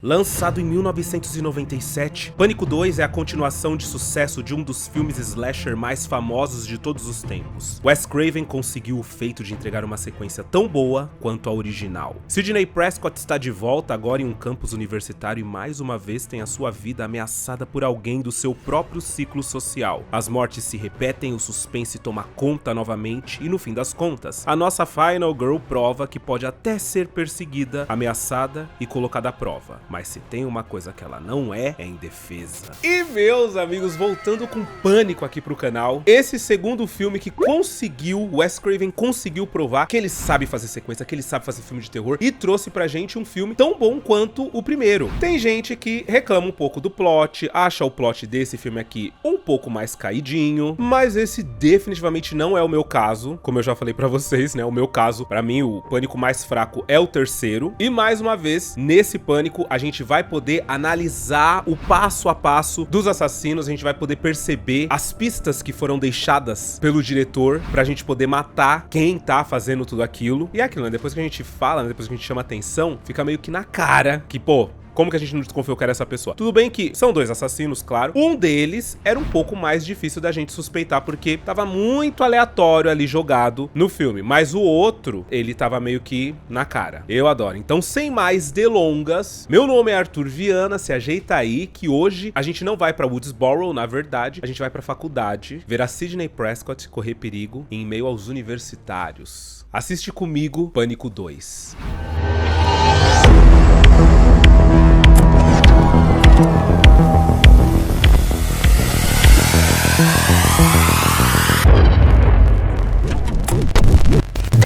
Lançado em 1997, Pânico 2 é a continuação de sucesso de um dos filmes slasher mais famosos de todos os tempos. Wes Craven conseguiu o feito de entregar uma sequência tão boa quanto a original. Sidney Prescott está de volta agora em um campus universitário e mais uma vez tem a sua vida ameaçada por alguém do seu próprio ciclo social. As mortes se repetem, o suspense toma conta novamente e no fim das contas, a nossa Final Girl prova que pode até ser perseguida, ameaçada e colocada à prova. Mas se tem uma coisa que ela não é indefesa. E meus amigos, voltando com Pânico aqui pro canal, esse segundo filme que Wes Craven conseguiu provar que ele sabe fazer sequência, que ele sabe fazer filme de terror e trouxe pra gente um filme tão bom quanto o primeiro. Tem gente que reclama um pouco do plot, acha o plot desse filme aqui um pouco mais caidinho, mas esse definitivamente não é o meu caso, como eu já falei pra vocês, né? O meu caso, pra mim, o Pânico mais fraco é o terceiro. E mais uma vez, nesse Pânico, a gente vai poder analisar o passo a passo dos assassinos, a gente vai poder perceber as pistas que foram deixadas pelo diretor pra gente poder matar quem tá fazendo tudo aquilo. E é aquilo, né? Depois que a gente fala, né? Depois que a gente chama atenção, fica meio que na cara que, pô, como que a gente não desconfiou que era essa pessoa? Tudo bem que são dois assassinos, claro. Um deles era um pouco mais difícil da gente suspeitar, porque tava muito aleatório ali jogado no filme. Mas o outro, ele tava meio que na cara. Eu adoro. Então, sem mais delongas, meu nome é Arthur Viana, se ajeita aí, que hoje a gente não vai pra Woodsboro, na verdade. A gente vai pra faculdade, ver a Sidney Prescott correr perigo em meio aos universitários. Assiste comigo Pânico 2.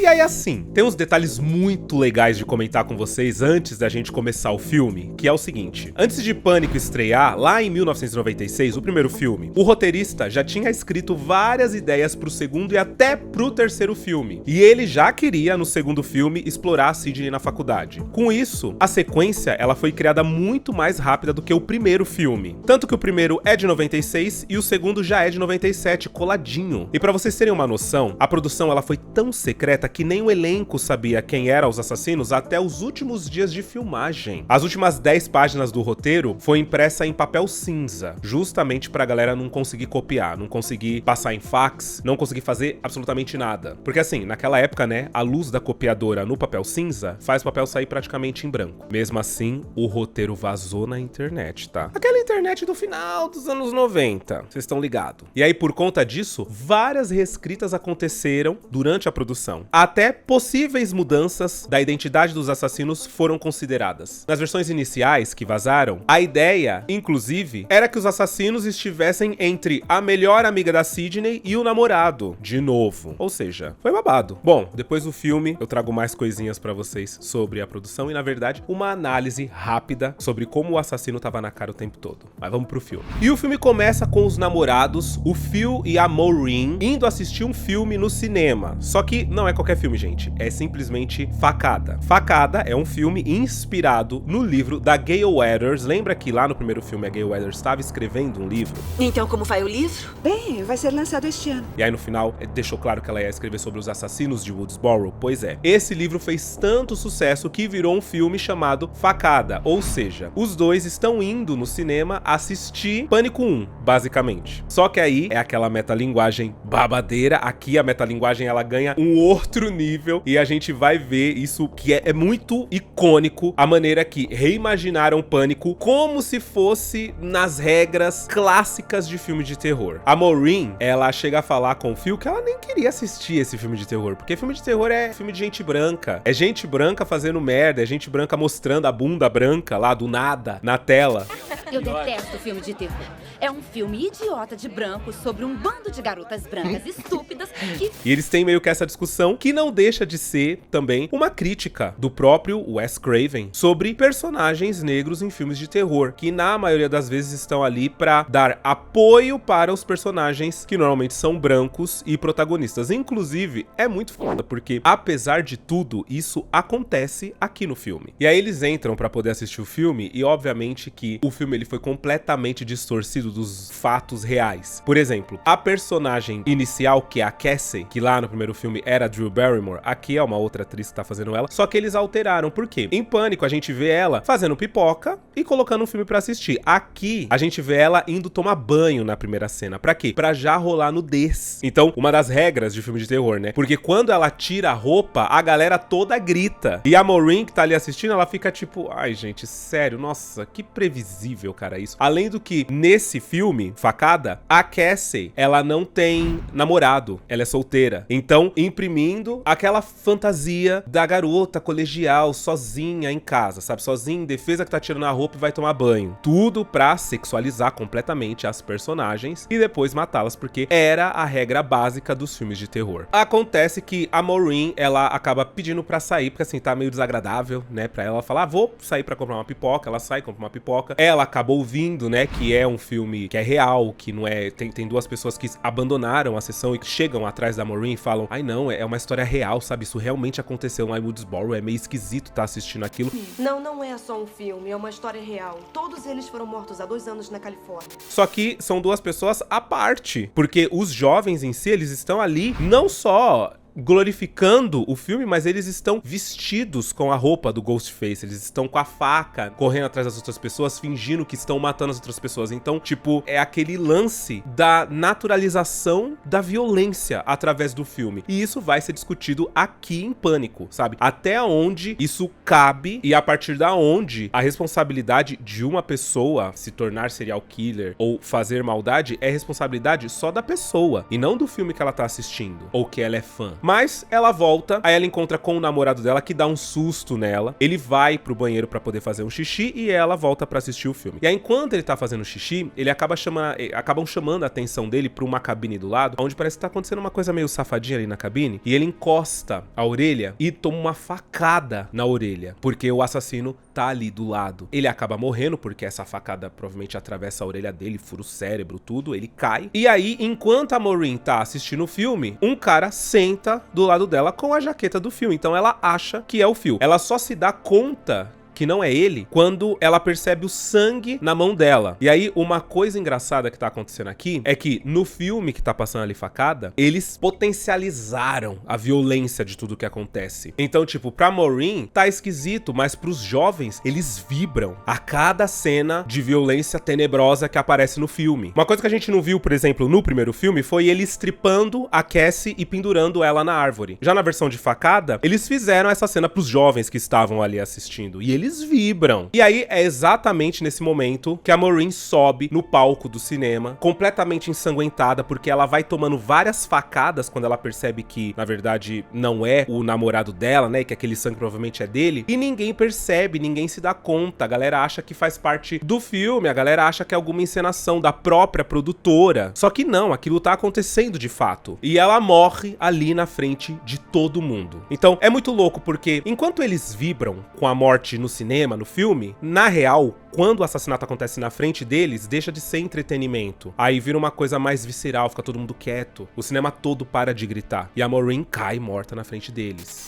E aí assim, tem uns detalhes muito legais de comentar com vocês antes da gente começar o filme, que é o seguinte: antes de Pânico estrear, lá em 1996, o primeiro filme, o roteirista já tinha escrito várias ideias pro segundo e até pro terceiro filme. E ele já queria, no segundo filme, explorar a Sidney na faculdade. Com isso, a sequência ela foi criada muito mais rápida do que o primeiro filme. Tanto que o primeiro é de 96 e o segundo já é de 97, coladinho. E pra vocês terem uma noção, a produção ela foi tão secreta que nem o elenco sabia quem eram os assassinos até os últimos dias de filmagem. As últimas 10 páginas do roteiro foi impressa em papel cinza, justamente pra galera não conseguir copiar, não conseguir passar em fax, não conseguir fazer absolutamente nada. Porque assim, naquela época, né, a luz da copiadora no papel cinza faz o papel sair praticamente em branco. Mesmo assim, o roteiro vazou na internet, tá? Aquela internet do final dos anos 90, vocês estão ligados. E aí, por conta disso, várias reescritas aconteceram durante a produção. Até possíveis mudanças da identidade dos assassinos foram consideradas. Nas versões iniciais que vazaram, a ideia, inclusive, era que os assassinos estivessem entre a melhor amiga da Sidney e o namorado, de novo. Ou seja, foi babado. Bom, depois do filme, eu trago mais coisinhas pra vocês sobre a produção e, na verdade, uma análise rápida sobre como o assassino tava na cara o tempo todo. Mas vamos pro filme. E o filme começa com os namorados, o Phil e a Maureen, indo assistir um filme no cinema. Só que não é qualquer filme, gente, é simplesmente Facada. Facada é um filme inspirado no livro da Gail Weathers. Lembra que lá no primeiro filme a Gail Weathers estava escrevendo um livro? Então como vai o livro? Bem, vai ser lançado este ano. E aí no final deixou claro que ela ia escrever sobre os assassinos de Woodsboro? Pois é, esse livro fez tanto sucesso que virou um filme chamado Facada, ou seja, os dois estão indo no cinema assistir Pânico 1, basicamente. Só que aí é aquela metalinguagem babadeira, aqui a metalinguagem ela ganha um outro nível e a gente vai ver isso que é muito icônico, a maneira que reimaginaram Pânico como se fosse nas regras clássicas de filme de terror. A Maureen, ela chega a falar com o Phil que ela nem queria assistir esse filme de terror, porque filme de terror é filme de gente branca, é gente branca fazendo merda, é gente branca mostrando a bunda branca lá do nada na tela. Eu detesto filme de terror. É um filme idiota de brancos sobre um bando de garotas brancas estúpidas que... E eles têm meio que essa discussão que não deixa de ser também uma crítica do próprio Wes Craven sobre personagens negros em filmes de terror, que na maioria das vezes estão ali pra dar apoio para os personagens que normalmente são brancos e protagonistas. Inclusive, é muito foda, porque apesar de tudo, isso acontece aqui no filme. E aí eles entram pra poder assistir o filme e obviamente que o filme ele foi completamente distorcido dos fatos reais. Por exemplo, a personagem inicial, que é a Cassie, que lá no primeiro filme era Drew Barrymore, aqui é uma outra atriz que tá fazendo ela, só que eles alteraram. Por quê? Em Pânico, a gente vê ela fazendo pipoca e colocando um filme pra assistir. Aqui, a gente vê ela indo tomar banho na primeira cena. Pra quê? Pra já rolar nudez. Então, uma das regras de filme de terror, né? Porque quando ela tira a roupa, a galera toda grita. E a Maureen, que tá ali assistindo, ela fica tipo, ai, gente, sério, nossa, que previsível, cara, isso. Além do que, nesse filme, Facada, a Cassie, ela não tem namorado, ela é solteira. Então, imprimindo aquela fantasia da garota colegial, sozinha em casa, sabe? Sozinha, em defesa, que tá tirando a roupa e vai tomar banho. Tudo pra sexualizar completamente as personagens e depois matá-las, porque era a regra básica dos filmes de terror. Acontece que a Maureen, ela acaba pedindo pra sair, porque assim, tá meio desagradável, né, pra ela falar, vou sair pra comprar uma pipoca. Ela sai, compra uma pipoca. Ela acaba ouvindo, né, que é um filme que é real, que não é... Tem duas pessoas que abandonaram a sessão e que chegam atrás da Maureen e falam, ai não, é uma história real, sabe? Isso realmente aconteceu lá em Woodsboro, é meio esquisito tá assistindo aquilo. Não é só um filme, é uma história real. Todos eles foram mortos há 2 anos na Califórnia. Só que são duas pessoas à parte, porque os jovens em si, eles estão ali não só glorificando o filme, mas eles estão vestidos com a roupa do Ghostface, eles estão com a faca, correndo atrás das outras pessoas, fingindo que estão matando as outras pessoas. Então, tipo, é aquele lance da naturalização da violência através do filme. E isso vai ser discutido aqui em Pânico, sabe? Até onde isso cabe e a partir da onde a responsabilidade de uma pessoa se tornar serial killer ou fazer maldade é responsabilidade só da pessoa e não do filme que ela tá assistindo ou que ela é fã. Mas ela volta, aí ela encontra com o namorado dela, que dá um susto nela. Ele vai pro banheiro pra poder fazer um xixi e ela volta pra assistir o filme. E aí, enquanto ele tá fazendo xixi, ele acabam chamando a atenção dele pra uma cabine do lado, onde parece que tá acontecendo uma coisa meio safadinha ali na cabine, e ele encosta a orelha e toma uma facada na orelha, porque o assassino tá ali do lado. Ele acaba morrendo, porque essa facada provavelmente atravessa a orelha dele, fura o cérebro, tudo, ele cai. E aí, enquanto a Maureen tá assistindo o filme, um cara senta do lado dela com a jaqueta do Phil. Então ela acha que é o Phil. Ela só se dá conta que não é ele quando ela percebe o sangue na mão dela. E aí, uma coisa engraçada que tá acontecendo aqui é que no filme que tá passando ali Facada, eles potencializaram a violência de tudo que acontece. Então, tipo, pra Maureen tá esquisito, mas pros jovens, eles vibram a cada cena de violência tenebrosa que aparece no filme. Uma coisa que a gente não viu, por exemplo, no primeiro filme, foi ele estripando a Cassie e pendurando ela na árvore. Já na versão de Facada, eles fizeram essa cena pros jovens que estavam ali assistindo. E eles vibram. E aí é exatamente nesse momento que a Maureen sobe no palco do cinema, completamente ensanguentada, porque ela vai tomando várias facadas quando ela percebe que, na verdade, não é o namorado dela, né? E que aquele sangue provavelmente é dele. E ninguém percebe, ninguém se dá conta. A galera acha que faz parte do filme, a galera acha que é alguma encenação da própria produtora. Só que não, aquilo tá acontecendo de fato. E ela morre ali na frente de todo mundo. Então, é muito louco, porque enquanto eles vibram com a morte no cinema, no filme, na real, quando o assassinato acontece na frente deles, deixa de ser entretenimento. Aí vira uma coisa mais visceral, fica todo mundo quieto. O cinema todo para de gritar. E a Maureen cai morta na frente deles.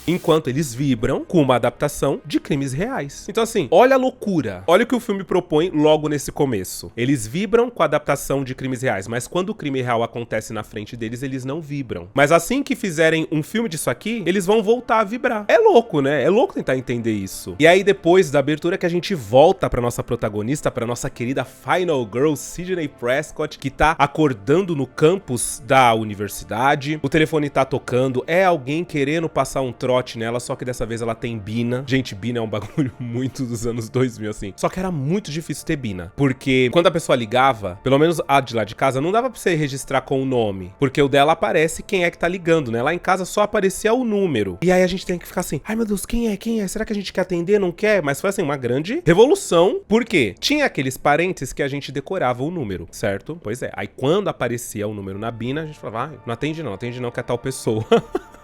Enquanto eles vibram com uma adaptação de crimes reais. Então assim, olha a loucura. Olha o que o filme propõe logo nesse começo. Eles vibram com a adaptação de crimes reais, mas quando o crime real acontece na frente deles, eles não vibram. Mas assim que fizerem um filme disso aqui, eles vão voltar a vibrar. É louco, né? É louco tentar entender isso. E aí depois da abertura que a gente volta pra nossa protagonista, pra nossa querida Final Girl, Sidney Prescott, que tá acordando no campus da universidade. O telefone tá tocando, é alguém querendo passar um trote nela, só que dessa vez ela tem Bina. Gente, Bina é um bagulho muito dos anos 2000, assim. Só que era muito difícil ter Bina, porque quando a pessoa ligava, pelo menos a de lá de casa, não dava pra você registrar com o nome, porque o dela aparece quem é que tá ligando, né? Lá em casa só aparecia o número. E aí a gente tem que ficar assim, ai meu Deus, quem é? Quem é? Será que a gente quer atender? Não quer? Mas foi assim, uma grande revolução, porque tinha aqueles parentes que a gente decorava o número, certo? Pois é. Aí quando aparecia o número na Bina, a gente falava, não atende não, que é tal pessoa.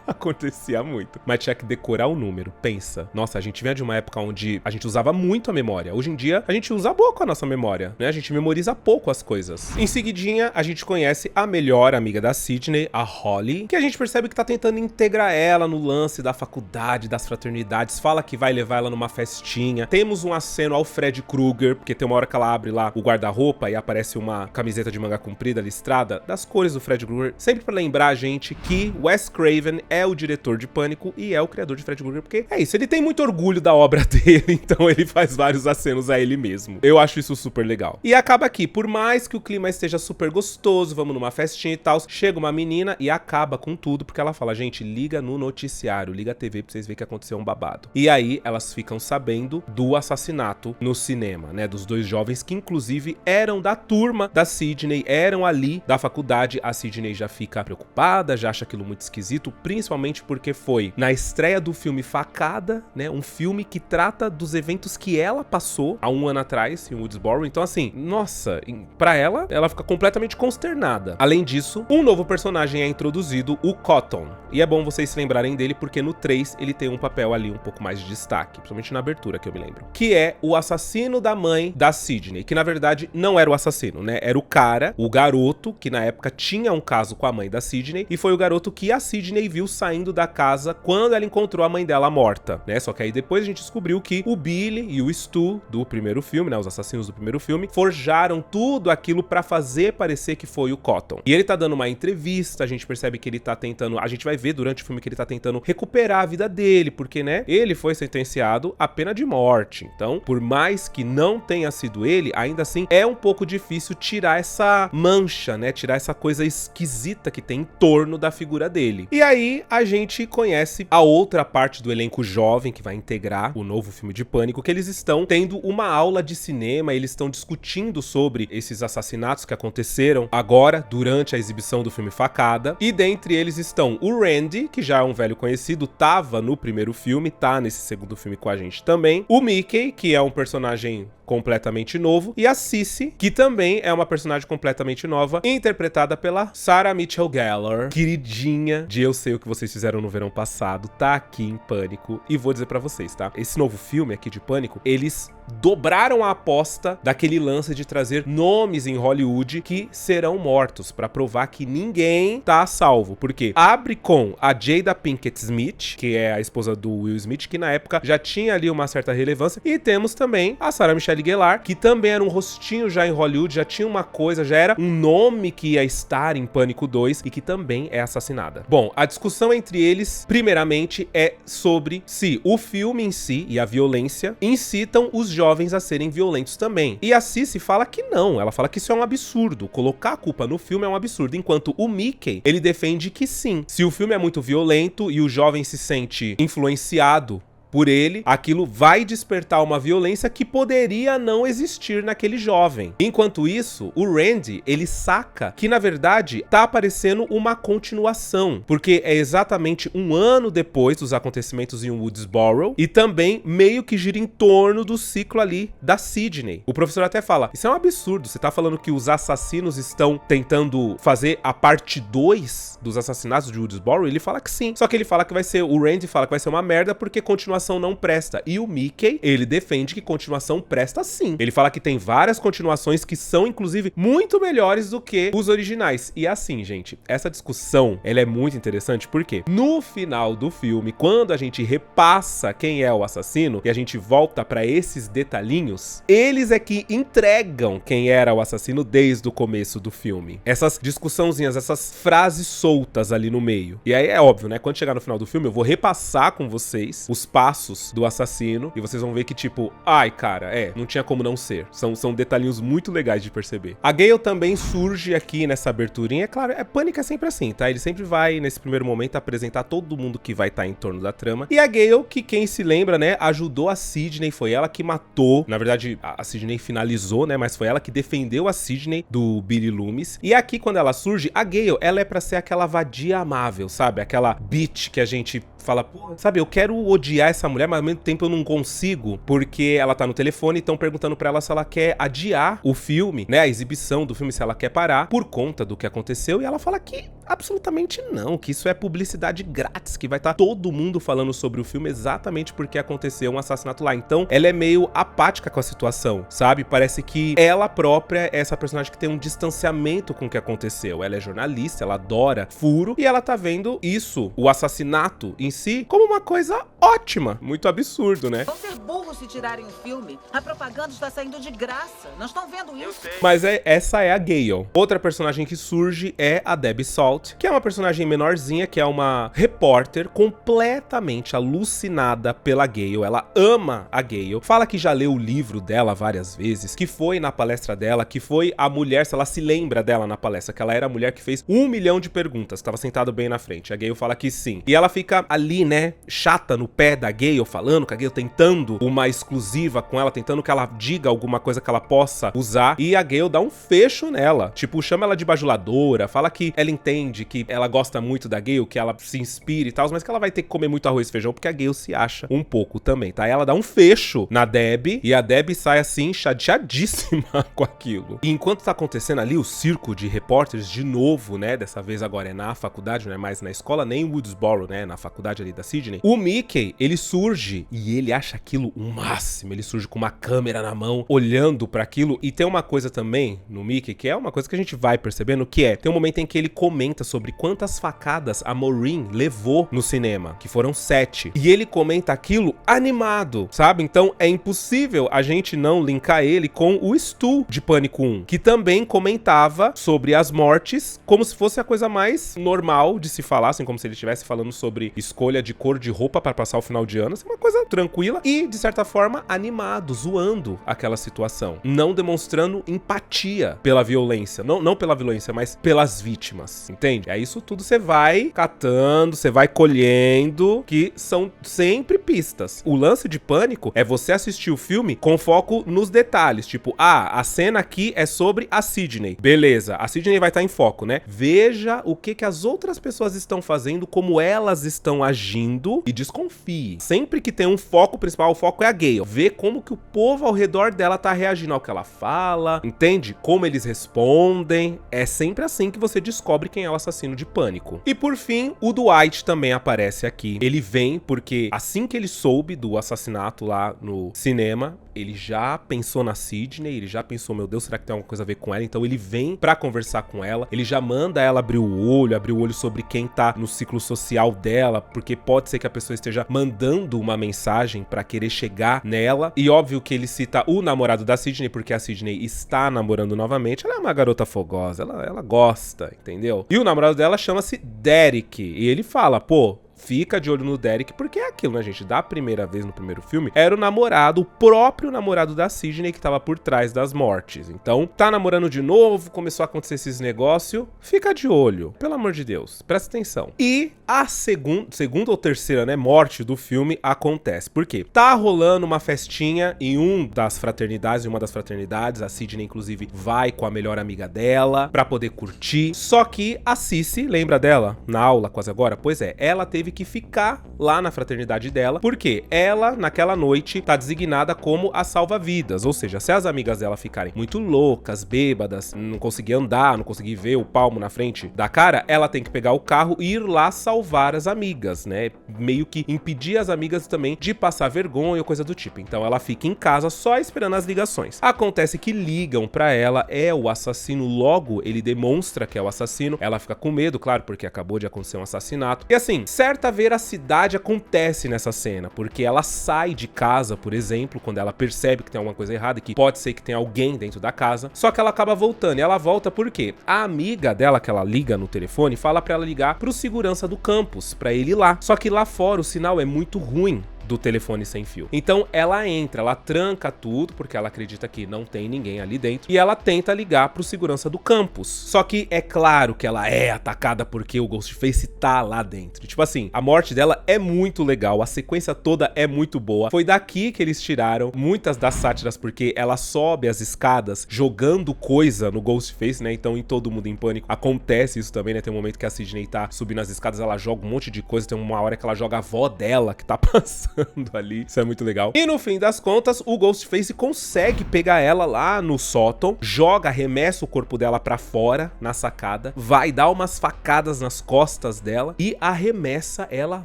Acontecia muito. Mas tinha que decorar o número. Pensa. Nossa, a gente vinha de uma época onde a gente usava muito a memória. Hoje em dia, a gente usa pouco a nossa memória, né? A gente memoriza pouco as coisas. Em seguidinha, a gente conhece a melhor amiga da Sidney, a Holly, que a gente percebe que tá tentando integrar ela no lance da faculdade, das fraternidades. Fala que vai levar ela numa festinha. Temos um aceno ao Fred Krueger, porque tem uma hora que ela abre lá o guarda-roupa e aparece uma camiseta de manga comprida listrada das cores do Fred Krueger. Sempre pra lembrar a gente que Wes Craven é o diretor de Pânico e é o criador de Fred Krueger, porque é isso, ele tem muito orgulho da obra dele, então ele faz vários acenos a ele mesmo. Eu acho isso super legal. E acaba aqui, por mais que o clima esteja super gostoso, vamos numa festinha e tal, chega uma menina e acaba com tudo, porque ela fala, gente, liga no noticiário, liga a TV pra vocês verem que aconteceu um babado. E aí, elas ficam sabendo do assassinato no cinema, né, dos dois jovens que, inclusive, eram da turma da Sidney, eram ali da faculdade. A Sidney já fica preocupada, já acha aquilo muito esquisito, principalmente porque foi na estreia do filme Facada, né, um filme que trata dos eventos que ela passou há um ano atrás em Woodsboro. Então, assim, nossa, pra ela fica completamente consternada. Além disso, um novo personagem é introduzido, o Cotton. E é bom vocês se lembrarem dele, porque no 3 ele tem um papel ali um pouco mais de destaque, principalmente na abertura, que eu me lembro. Que é o assassino da mãe da Sidney, que na verdade não era o assassino, né? Era o cara, o garoto, que na época tinha um caso com a mãe da Sidney, e foi o garoto que a Sidney viu saindo da casa quando ela encontrou a mãe dela morta, né? Só que aí depois a gente descobriu que o Billy e o Stu, do primeiro filme, né? Os assassinos do primeiro filme, forjaram tudo aquilo pra fazer parecer que foi o Cotton. E ele tá dando uma entrevista, a gente percebe que ele tá tentando, a gente vai ver durante o filme que ele tá tentando recuperar a vida dele, porque, né, ele foi sentenciado à pena de morte. Então, por mais que não tenha sido ele, ainda assim é um pouco difícil tirar essa mancha, né, tirar essa coisa esquisita que tem em torno da figura dele. E aí a gente conhece a outra parte do elenco jovem que vai integrar o novo filme de Pânico, que eles estão tendo uma aula de cinema, eles estão discutindo sobre esses assassinatos que aconteceram agora durante a exibição do filme Facada, e dentre eles estão o Randy, que já é um velho conhecido, tava no primeiro filme, tá nesse segundo filme com a gente também, o Mickey, que é um personagem completamente novo, e a Cissy, que também é uma personagem completamente nova, interpretada pela Sarah Michelle Gellar, queridinha de Eu Sei O Que Vocês Fizeram no Verão Passado, tá aqui em Pânico, e vou dizer pra vocês, tá? Esse novo filme aqui de Pânico, eles dobraram a aposta daquele lance de trazer nomes em Hollywood que serão mortos, pra provar que ninguém tá a salvo, porque abre com a Jada Pinkett Smith, que é a esposa do Will Smith, que na época já tinha ali uma certa relevância, e temos também a Sarah Michelle Gellar, que também era um rostinho já em Hollywood, já tinha uma coisa, já era um nome que ia estar em Pânico 2 e que também é assassinada. Bom, a discussão entre eles, primeiramente, é sobre se o filme em si e a violência incitam os jovens a serem violentos também. E a Cissy fala que não, ela fala que isso é um absurdo, colocar a culpa no filme é um absurdo, enquanto o Mickey, ele defende que sim, se o filme é muito violento e o jovem se sente influenciado por ele, aquilo vai despertar uma violência que poderia não existir naquele jovem. Enquanto isso, o Randy, ele saca que, na verdade, tá aparecendo uma continuação, porque é exatamente um ano depois dos acontecimentos em Woodsboro, e também meio que gira em torno do ciclo ali da Sidney. O professor até fala, isso é um absurdo, você tá falando que os assassinos estão tentando fazer a parte 2 dos assassinatos de Woodsboro? Ele fala que sim, só que ele fala que vai ser, o Randy fala que vai ser uma merda porque continuação não presta. E o Mickey, ele defende que continuação presta sim. Ele fala que tem várias continuações que são, inclusive, muito melhores do que os originais. E assim, gente, essa discussão, ela é muito interessante porque no final do filme, quando a gente repassa quem é o assassino e a gente volta pra esses detalhinhos, eles é que entregam quem era o assassino desde o começo do filme. Essas discussãozinhas, essas frases soltas ali no meio. E aí é óbvio, né? Quando chegar no final do filme, eu vou repassar com vocês os passos do assassino, e vocês vão ver que tipo, ai cara, não tinha como não ser. São detalhinhos muito legais de perceber. A Gale também surge aqui nessa aberturinha, é claro, Pânico é sempre assim, tá? Ele sempre vai, nesse primeiro momento, apresentar todo mundo que vai estar em torno da trama. E a Gale, que quem se lembra, né, ajudou a Sidney, foi ela que matou, na verdade, a Sidney finalizou, né, mas foi ela que defendeu a Sidney do Billy Loomis. E aqui, quando ela surge, a Gale, ela é pra ser aquela vadia amável, sabe? Aquela bitch que a gente fala, pô, sabe, eu quero odiar essa mulher, mas ao mesmo tempo eu não consigo, porque ela tá no telefone e estão perguntando pra ela se ela quer adiar o filme, né, a exibição do filme, se ela quer parar por conta do que aconteceu, e ela fala que absolutamente não, que isso é publicidade grátis, que vai estar todo mundo falando sobre o filme exatamente porque aconteceu um assassinato lá. Então, ela é meio apática com a situação, sabe? Parece que ela própria é essa personagem que tem um distanciamento com o que aconteceu. Ela é jornalista, ela adora furo, e ela tá vendo isso, o assassinato em si, como uma coisa ótima. Muito absurdo, né? Vão ser burros se tirarem o filme. A propaganda está saindo de graça. Não estão vendo isso? Mas essa é a Gale. Outra personagem que surge é a Debbie Salt, que é uma personagem menorzinha, que é uma repórter completamente alucinada pela Gale. Ela ama a Gale. Fala que já leu o livro dela várias vezes, que foi na palestra dela, que foi a mulher, se ela se lembra dela na palestra, que ela era a mulher que fez 1 milhão de perguntas, estava sentado bem na frente. A Gale fala que sim. E ela fica ali, né, chata no pé da Gale, falando que a Gale tentando uma exclusiva com ela, tentando que ela diga alguma coisa que ela possa usar, e a Gale dá um fecho nela. Tipo, chama ela de bajuladora, fala que ela entende que ela gosta muito da Gale, que ela se inspira e tal, mas que ela vai ter que comer muito arroz e feijão, porque a Gale se acha um pouco também, tá? Ela dá um fecho na Debbie, e a Debbie sai assim, chateadíssima com aquilo. E enquanto tá acontecendo ali o circo de repórteres de novo, né? Dessa vez agora é na faculdade, não é mais na escola, nem em Woodsboro, né? Na faculdade ali da Sydney. O Mickey, ele surge e ele acha aquilo o máximo. Ele surge com uma câmera na mão, olhando pra aquilo. E tem uma coisa também no Mickey, que é uma coisa que a gente vai percebendo, que é, tem um momento em que ele comenta sobre quantas facadas a Maureen levou no cinema, que foram 7. E ele comenta aquilo animado, sabe? Então é impossível a gente não linkar ele com o Stu de Pânico 1, que também comentava sobre as mortes como se fosse a coisa mais normal de se falar, assim, como se ele estivesse falando sobre escolha de cor de roupa para passar o final de ano, assim, uma coisa tranquila e, de certa forma, animado, zoando aquela situação, não demonstrando empatia pela violência, não pela violência, mas pelas vítimas, entende? É isso tudo você vai catando, você vai colhendo, que são sempre pistas. O lance de Pânico é você assistir o filme com foco nos detalhes, tipo, a cena aqui é sobre a Sydney, beleza, a Sydney vai estar em foco, né? Veja o que as outras pessoas estão fazendo, como elas estão agindo e desconfie. Sempre que tem um foco principal, o foco é a Gale. Vê como que o povo ao redor dela tá reagindo ao que ela fala, entende? Como eles respondem. É sempre assim que você descobre quem é o assassino de Pânico. E por fim, o Dwight também aparece aqui. Ele vem porque assim que ele soube do assassinato lá no cinema, ele já pensou na Sydney, ele já pensou, meu Deus, será que tem alguma coisa a ver com ela? Então ele vem pra conversar com ela, ele já manda ela abrir o olho sobre quem tá no ciclo social dela, porque pode ser que a pessoa esteja mandando uma mensagem pra querer chegar nela. E óbvio que ele cita o namorado da Sydney, porque a Sydney está namorando novamente. Ela é uma garota fogosa, ela gosta, entendeu? E o namorado dela chama-se Derek, e ele fala, pô, fica de olho no Derek, porque é aquilo, né, gente? Da primeira vez no primeiro filme, era o namorado, o próprio namorado da Sydney que tava por trás das mortes. Então, tá namorando de novo, começou a acontecer esses negócios, fica de olho, pelo amor de Deus, presta atenção. E a segunda ou terceira, né, morte do filme acontece. Por quê? Tá rolando uma festinha em uma das fraternidades, a Sydney, inclusive, vai com a melhor amiga dela pra poder curtir. Só que a Cici, lembra dela na aula quase agora? Pois é, ela teve que ficar lá na fraternidade dela, porque ela, naquela noite, tá designada como a salva-vidas, ou seja, se as amigas dela ficarem muito loucas, bêbadas, não conseguir andar, não conseguir ver o palmo na frente da cara, ela tem que pegar o carro e ir lá salvar as amigas, né? Meio que impedir as amigas também de passar vergonha ou coisa do tipo. Então ela fica em casa só esperando as ligações. Acontece que ligam pra ela, é o assassino, logo ele demonstra que é o assassino, ela fica com medo, claro, porque acabou de acontecer um assassinato. E assim, certa veracidade acontece nessa cena, porque ela sai de casa, por exemplo, quando ela percebe que tem alguma coisa errada e que pode ser que tenha alguém dentro da casa, só que ela acaba voltando, e ela volta porque a amiga dela, que ela liga no telefone, fala pra ela ligar pro segurança do campus, pra ele ir lá. Só que lá fora o sinal é muito ruim, do telefone sem fio. Então ela entra, ela tranca tudo, porque ela acredita que não tem ninguém ali dentro, e ela tenta ligar pro segurança do campus. Só que é claro que ela é atacada porque o Ghostface tá lá dentro. Tipo assim, a morte dela é muito legal, a sequência toda é muito boa. Foi daqui que eles tiraram muitas das sátiras, porque ela sobe as escadas jogando coisa no Ghostface, né? Então em Todo Mundo em Pânico acontece isso também, né? Tem um momento que a Sidney tá subindo as escadas, ela joga um monte de coisa, tem uma hora que ela joga a avó dela que tá passando ali. Isso é muito legal. E no fim das contas, o Ghostface consegue pegar ela lá no sótão, joga, arremessa o corpo dela pra fora, na sacada, vai dar umas facadas nas costas dela e arremessa ela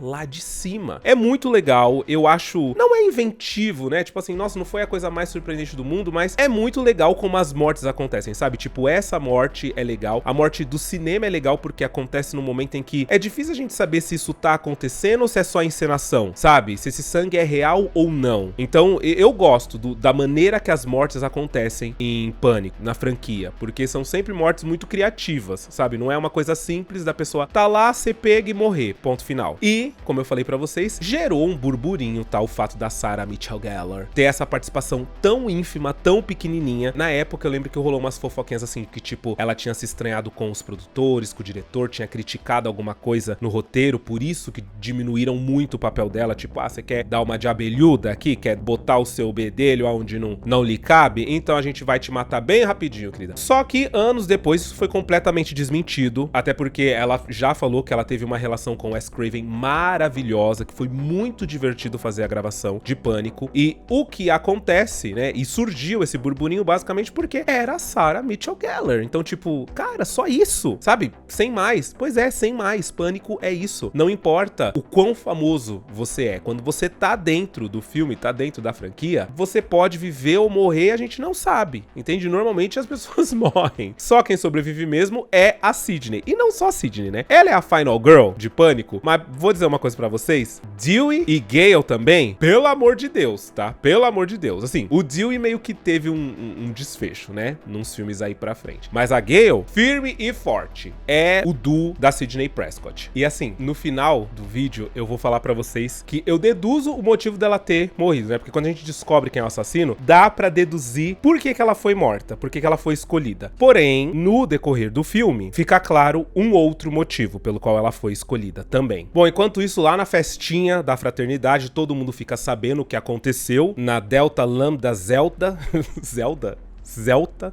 lá de cima. É muito legal, eu acho, não é inventivo, né? Tipo assim, nossa, não foi a coisa mais surpreendente do mundo, mas é muito legal como as mortes acontecem, sabe? Tipo, essa morte é legal, a morte do cinema é legal porque acontece no momento em que é difícil a gente saber se isso tá acontecendo ou se é só encenação, sabe? Se esse sangue é real ou não. Então, eu gosto da maneira que as mortes acontecem em Pânico, na franquia, porque são sempre mortes muito criativas, sabe? Não é uma coisa simples da pessoa tá lá, ser pega e morrer, ponto final. E, como eu falei pra vocês, gerou um burburinho, tá? O fato da Sarah Michelle Gellar ter essa participação tão ínfima, tão pequenininha. Na época, eu lembro que rolou umas fofoquinhas assim, que tipo, ela tinha se estranhado com os produtores, com o diretor, tinha criticado alguma coisa no roteiro, por isso que diminuíram muito o papel dela, tipo, ah, você quer dar uma de abelhuda aqui? Quer botar o seu bedelho aonde não lhe cabe? Então a gente vai te matar bem rapidinho, querida. Só que anos depois isso foi completamente desmentido, até porque ela já falou que ela teve uma relação com Wes Craven maravilhosa, que foi muito divertido fazer a gravação de Pânico. E o que acontece, né, e surgiu esse burburinho basicamente porque era a Sarah Michelle Gellar. Então, tipo, cara, só isso, sabe? Sem mais. Pois é, sem mais. Pânico é isso. Não importa o quão famoso você é. Quando você tá dentro do filme, tá dentro da franquia, você pode viver ou morrer, a gente não sabe, entende? Normalmente as pessoas morrem. Só quem sobrevive mesmo é a Sidney. E não só a Sidney, né? Ela é a Final Girl de Pânico, mas vou dizer uma coisa pra vocês. Dewey e Gale também, pelo amor de Deus, tá? Pelo amor de Deus. Assim, o Dewey meio que teve um desfecho, né? Nos filmes aí pra frente. Mas a Gale, firme e forte, é o duo da Sidney Prescott. E assim, no final do vídeo, eu vou falar pra vocês que eu deduzo o motivo dela ter morrido, né? Porque quando a gente descobre quem é o assassino, dá pra deduzir por que ela foi morta, por que ela foi escolhida. Porém, no decorrer do filme, fica claro um outro motivo pelo qual ela foi escolhida também. Bom, enquanto isso, lá na festinha da fraternidade, todo mundo fica sabendo o que aconteceu na Delta Lambda Zelda.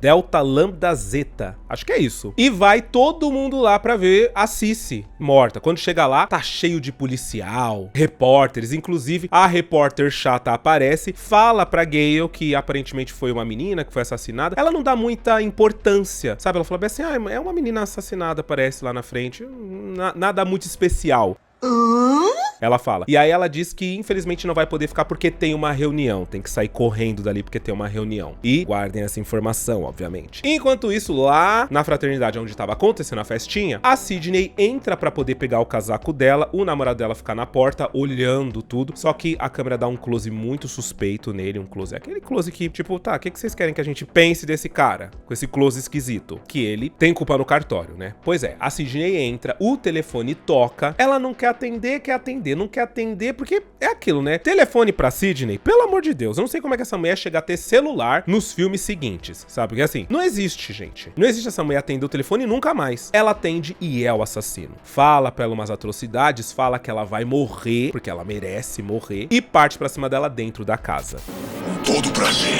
Delta Lambda Zeta. Acho que é isso. E vai todo mundo lá pra ver a Cici morta. Quando chega lá, tá cheio de policial, repórteres. Inclusive, a repórter chata aparece, fala pra Gale que aparentemente foi uma menina que foi assassinada. Ela não dá muita importância, sabe? Ela fala bem assim, ah, é uma menina assassinada, aparece lá na frente. Nada muito especial. Ela fala. E aí ela diz que infelizmente não vai poder ficar porque tem uma reunião. Tem que sair correndo dali porque tem uma reunião. E guardem essa informação, obviamente. Enquanto isso, lá na fraternidade onde tava acontecendo a festinha, a Sidney entra pra poder pegar o casaco dela. O namorado dela fica na porta, olhando tudo. Só que a câmera dá um close muito suspeito nele. Um close, aquele close que, tipo, tá, o que vocês querem que a gente pense desse cara? Com esse close esquisito. Que ele tem culpa no cartório, né? Pois é, a Sidney entra, o telefone toca. Ela não quer atender, não quer atender, porque é aquilo, né? Telefone pra Sidney, pelo amor de Deus, eu não sei como é que essa mulher chega a ter celular nos filmes seguintes, sabe? Porque assim, não existe, gente. Não existe essa mulher atender o telefone nunca mais. Ela atende e é o assassino. Fala pra ela umas atrocidades, fala que ela vai morrer, porque ela merece morrer, e parte pra cima dela dentro da casa. Com todo prazer.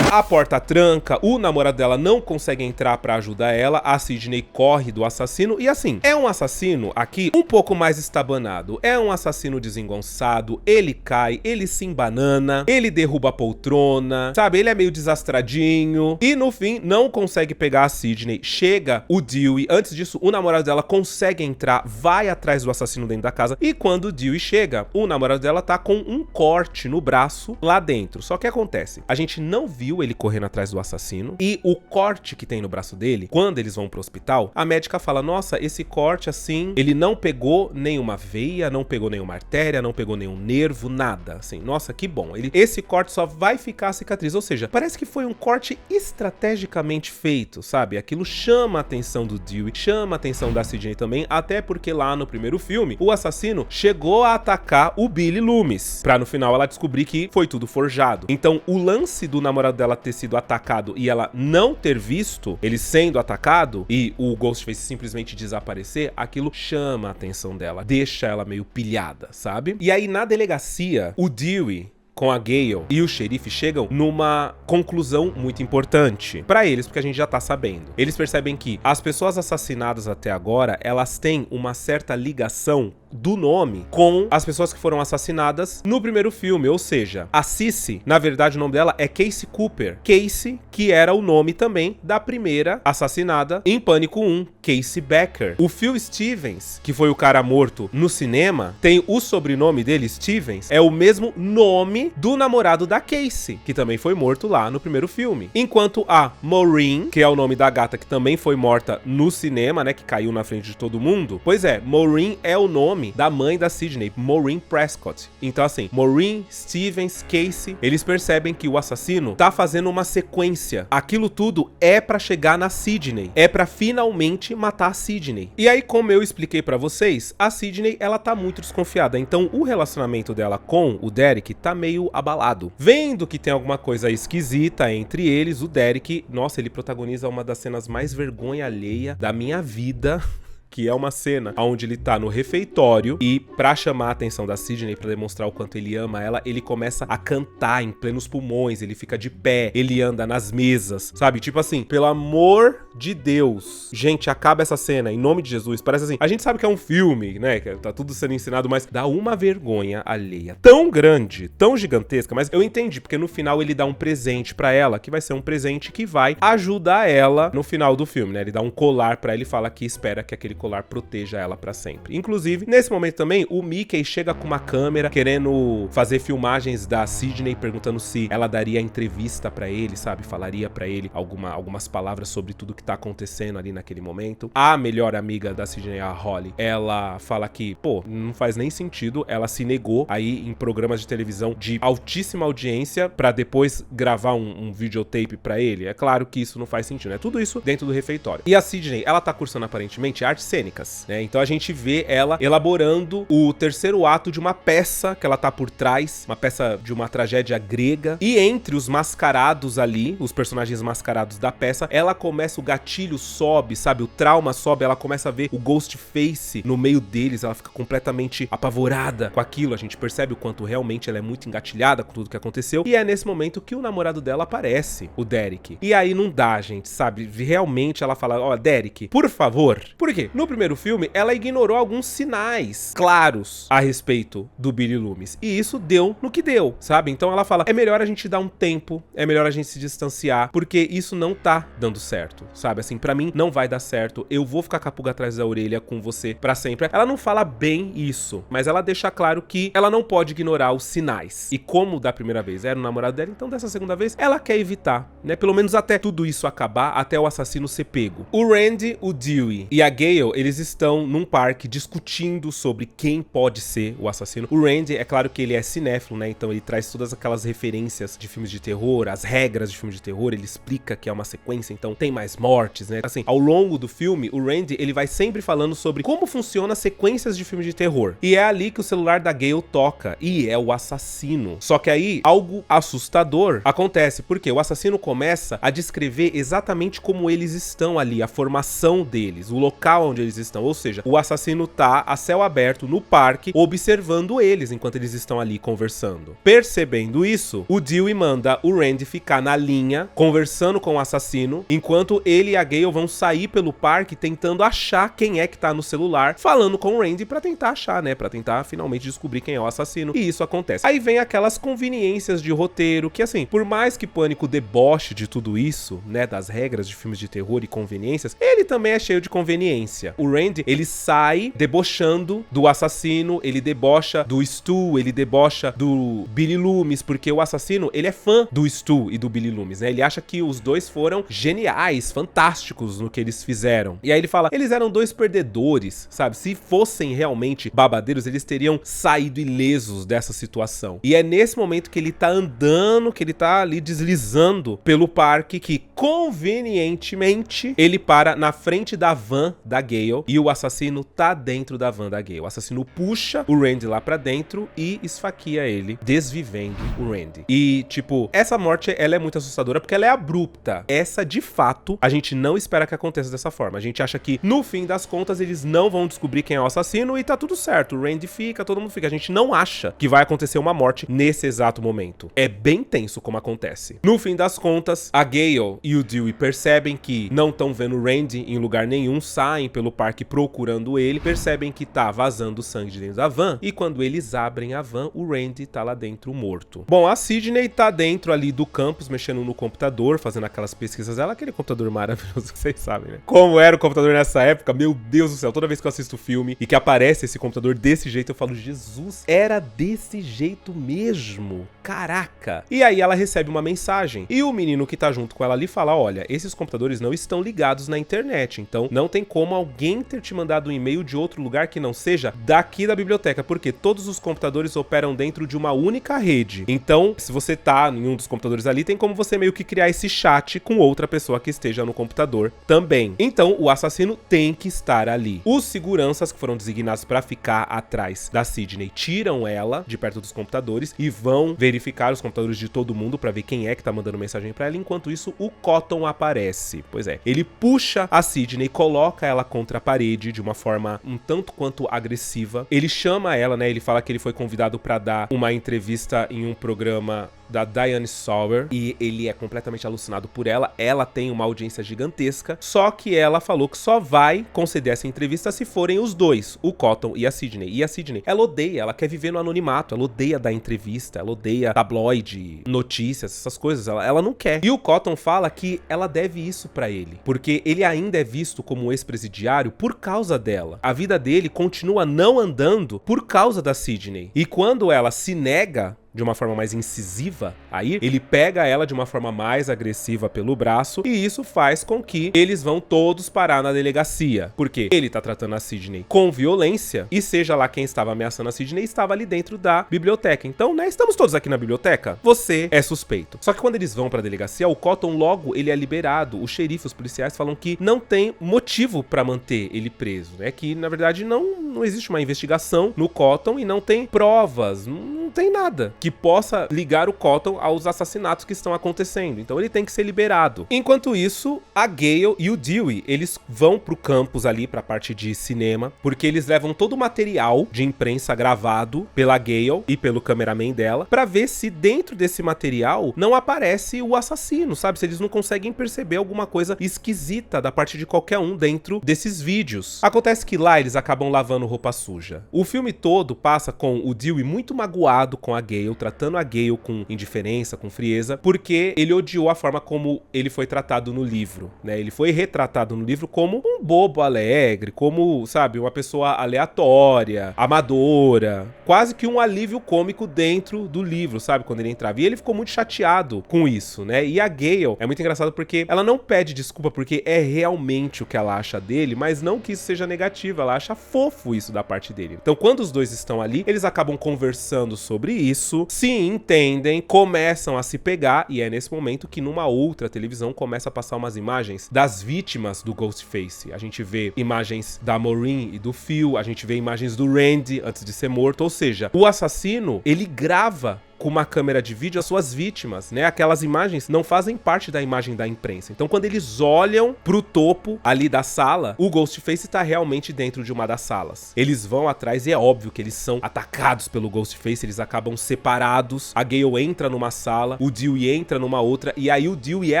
A porta tranca, o namorado dela não consegue entrar pra ajudar ela, a Sidney corre do assassino e assim, é um assassino aqui um pouco mais estabanado, é um assassino desengonçado, ele cai, ele se embanana, ele derruba a poltrona, sabe, ele é meio desastradinho e no fim não consegue pegar a Sidney, chega o Dewey, antes disso o namorado dela consegue entrar, vai atrás do assassino dentro da casa e quando o Dewey chega, o namorado dela tá com um corte no braço lá dentro, só que acontece, a gente não viu viu ele correndo atrás do assassino. E o corte que tem no braço dele, quando eles vão pro hospital, a médica fala, nossa, esse corte assim, ele não pegou nenhuma veia, não pegou nenhuma artéria, não pegou nenhum nervo, nada, assim, nossa, que bom. Esse corte só vai ficar a cicatriz, ou seja, parece que foi um corte estrategicamente feito, sabe? Aquilo chama a atenção do Dewey, chama a atenção da Sidney também, até porque lá no primeiro filme, o assassino chegou a atacar o Billy Loomis, pra no final ela descobrir que foi tudo forjado. Então, o lance do namorado dela ter sido atacado e ela não ter visto ele sendo atacado e o Ghostface simplesmente desaparecer, aquilo chama a atenção dela, deixa ela meio pilhada, sabe? E aí, na delegacia, o Dewey com a Gale e o xerife chegam numa conclusão muito importante pra eles, porque a gente já tá sabendo. Eles percebem que as pessoas assassinadas até agora, elas têm uma certa ligação do nome com as pessoas que foram assassinadas no primeiro filme, ou seja, a Cissy, na verdade o nome dela é Casey Cooper. Casey, que era o nome também da primeira assassinada em Pânico 1, Casey Becker. O Phil Stevens, que foi o cara morto no cinema, tem o sobrenome dele, Stevens, é o mesmo nome do namorado da Casey, que também foi morto lá no primeiro filme. Enquanto a Maureen, que é o nome da gata que também foi morta no cinema, né, que caiu na frente de todo mundo, pois é, Maureen é o nome da mãe da Sidney, Maureen Prescott. Então assim, Maureen, Stevens, Casey, eles percebem que o assassino tá fazendo uma sequência. Aquilo tudo é pra chegar na Sidney, é pra finalmente matar a Sidney. E aí, como eu expliquei pra vocês, a Sidney, ela tá muito desconfiada, então o relacionamento dela com o Derek tá meio abalado. Vendo que tem alguma coisa esquisita entre eles, o Derek, nossa, ele protagoniza uma das cenas mais vergonha alheia da minha vida, que é uma cena onde ele tá no refeitório e, pra chamar a atenção da Sidney, pra demonstrar o quanto ele ama ela, ele começa a cantar em plenos pulmões, ele fica de pé, ele anda nas mesas, sabe? Tipo assim, pelo amor de Deus. Gente, acaba essa cena, em nome de Jesus. Parece assim, a gente sabe que é um filme, né? Que tá tudo sendo ensinado, mas dá uma vergonha alheia tão grande, tão gigantesca, mas eu entendi, porque no final ele dá um presente pra ela, que vai ser um presente que vai ajudar ela no final do filme, né? Ele dá um colar pra ela e fala que espera que aquele colar proteja ela pra sempre. Inclusive, nesse momento também, o Mickey chega com uma câmera, querendo fazer filmagens da Sidney, perguntando se ela daria entrevista pra ele, sabe? Falaria pra ele algumas palavras sobre tudo que tá acontecendo ali naquele momento. A melhor amiga da Sidney, a Holly, ela fala que, pô, não faz nem sentido, ela se negou aí em programas de televisão de altíssima audiência pra depois gravar um videotape pra ele. É claro que isso não faz sentido, né? Tudo isso dentro do refeitório. E a Sidney, ela tá cursando aparentemente artes cênicas, né? Então a gente vê ela elaborando o terceiro ato de uma peça que ela tá por trás, uma peça de uma tragédia grega, e entre os mascarados ali, os personagens mascarados da peça, ela começa, o gatilho sobe, sabe? O trauma sobe, ela começa a ver o Ghostface no meio deles, ela fica completamente apavorada com aquilo, a gente percebe o quanto realmente ela é muito engatilhada com tudo que aconteceu, e é nesse momento que o namorado dela aparece, o Derek. E aí não dá, gente, sabe? Realmente ela fala, ó, Derek, por favor. Por quê? No primeiro filme, ela ignorou alguns sinais claros a respeito do Billy Loomis, e isso deu no que deu, sabe? Então ela fala, é melhor a gente dar um tempo, é melhor a gente se distanciar, porque isso não tá dando certo, sabe? Assim, pra mim não vai dar certo, eu vou ficar com a pulga atrás da orelha com você pra sempre. Ela não fala bem isso, mas ela deixa claro que ela não pode ignorar os sinais, e como da primeira vez era o namorado dela, então dessa segunda vez ela quer evitar, né? Pelo menos até tudo isso acabar, até o assassino ser pego. O Randy, o Dewey e a Gale, eles estão num parque discutindo sobre quem pode ser o assassino. O Randy, é claro que ele é cinéfilo, né? Então ele traz todas aquelas referências de filmes de terror, as regras de filmes de terror, ele explica que é uma sequência, então tem mais mortes, né? Assim, ao longo do filme, o Randy, ele vai sempre falando sobre como funciona sequências de filmes de terror. E é ali que o celular da Gale toca, e é o assassino. Só que aí, algo assustador acontece, porque o assassino começa a descrever exatamente como eles estão ali, a formação deles, o local onde eles estão, ou seja, o assassino tá a céu aberto no parque, observando eles enquanto eles estão ali conversando. Percebendo isso, o Dewey manda o Randy ficar na linha, conversando com o assassino, enquanto ele e a Gale vão sair pelo parque tentando achar quem é que tá no celular, falando com o Randy pra tentar achar, né? Pra tentar finalmente descobrir quem é o assassino. E isso acontece. Aí vem aquelas conveniências de roteiro, que assim, por mais que Pânico deboche de tudo isso, né? Das regras de filmes de terror e conveniências, ele também é cheio de conveniência. polícia. O Randy, ele sai debochando do assassino, ele debocha do Stu, ele debocha do Billy Loomis, porque o assassino, ele é fã do Stu e do Billy Loomis, né? Ele acha que os dois foram geniais, fantásticos no que eles fizeram. E aí ele fala, eles eram dois perdedores, sabe? Se fossem realmente babadeiros, eles teriam saído ilesos dessa situação. E é nesse momento que ele tá andando, que ele tá ali deslizando pelo parque, que convenientemente ele para na frente da van da Gale e o assassino tá dentro da van da Gale. O assassino puxa o Randy lá pra dentro e esfaqueia ele, desvivendo o Randy. E, tipo, essa morte, ela é muito assustadora porque ela é abrupta. Essa, de fato, a gente não espera que aconteça dessa forma. A gente acha que, no fim das contas, eles não vão descobrir quem é o assassino e tá tudo certo. O Randy fica, todo mundo fica. A gente não acha que vai acontecer uma morte nesse exato momento. É bem tenso como acontece. No fim das contas, a Gale e o Dewey percebem que não estão vendo o Randy em lugar nenhum, saem pelo parque procurando ele, percebem que tá vazando sangue de dentro da van, e quando eles abrem a van, o Randy tá lá dentro morto. Bom, a Sidney tá dentro ali do campus, mexendo no computador, fazendo aquelas pesquisas dela, aquele computador maravilhoso que vocês sabem, né? Como era o computador nessa época, meu Deus do céu, toda vez que eu assisto o filme e que aparece esse computador desse jeito, eu falo, Jesus, era desse jeito mesmo, caraca. E aí ela recebe uma mensagem, e o menino que tá junto com ela ali fala, olha, esses computadores não estão ligados na internet, então não tem como alguém ter te mandado um e-mail de outro lugar que não seja daqui da biblioteca, porque todos os computadores operam dentro de uma única rede. Então, se você tá em um dos computadores ali, tem como você meio que criar esse chat com outra pessoa que esteja no computador também. Então, o assassino tem que estar ali. Os seguranças que foram designados para ficar atrás da Sidney tiram ela de perto dos computadores e vão verificar os computadores de todo mundo para ver quem é que tá mandando mensagem para ela. Enquanto isso, o Cotton aparece. Pois é, ele puxa a Sidney, coloca ela contra a parede de uma forma um tanto quanto agressiva. Ele chama ela, né? Ele fala que ele foi convidado para dar uma entrevista em um programa da Diane Sawyer, e ele é completamente alucinado por ela. Ela tem uma audiência gigantesca, só que ela falou que só vai conceder essa entrevista se forem os dois, o Cotton e a Sidney. E a Sidney, ela odeia, ela quer viver no anonimato, ela odeia dar entrevista, ela odeia tabloide, notícias, essas coisas, ela não quer. E o Cotton fala que ela deve isso pra ele, porque ele ainda é visto como um ex-presidiário por causa dela. A vida dele continua não andando por causa da Sidney. E quando ela se nega de uma forma mais incisiva aí, ele pega ela de uma forma mais agressiva pelo braço, e isso faz com que eles vão todos parar na delegacia, porque ele tá tratando a Sidney com violência, e seja lá quem estava ameaçando a Sidney estava ali dentro da biblioteca. Então, né, estamos todos aqui na biblioteca, você é suspeito. Só que quando eles vão pra delegacia, o Cotton logo ele é liberado. O xerife, os policiais falam que não tem motivo pra manter ele preso, né, que na verdade não existe uma investigação no Cotton e não tem provas, não tem nada que possa ligar o Cotton aos assassinatos que estão acontecendo. Então ele tem que ser liberado. Enquanto isso, a Gale e o Dewey, eles vão pro campus ali, pra parte de cinema, porque eles levam todo o material de imprensa gravado pela Gale e pelo cameraman dela, pra ver se dentro desse material não aparece o assassino, sabe? Se eles não conseguem perceber alguma coisa esquisita da parte de qualquer um dentro desses vídeos. Acontece que lá eles acabam lavando roupa suja. O filme todo passa com o Dewey muito magoado com a Gale, tratando a Gale com indiferença, com frieza, porque ele odiou a forma como ele foi tratado no livro, né? Ele foi retratado no livro como um bobo alegre, como, sabe, uma pessoa aleatória, amadora, quase que um alívio cômico dentro do livro, sabe, quando ele entrava. E ele ficou muito chateado com isso, né? E a Gale é muito engraçado porque ela não pede desculpa porque é realmente o que ela acha dele, mas não que isso seja negativo, ela acha fofo isso da parte dele. Então, quando os dois estão ali, eles acabam conversando sobre isso, se entendem, começam a se pegar, e é nesse momento que numa outra televisão começa a passar umas imagens das vítimas do Ghostface. A gente vê imagens da Maureen e do Phil, a gente vê imagens do Randy antes de ser morto, ou seja, o assassino, ele grava com uma câmera de vídeo as suas vítimas, né? Aquelas imagens não fazem parte da imagem da imprensa. Então, quando eles olham pro topo ali da sala, o Ghostface tá realmente dentro de uma das salas. Eles vão atrás e é óbvio que eles são atacados pelo Ghostface, eles acabam separados. A Gale entra numa sala, o Dewey entra numa outra, e aí o Dewey é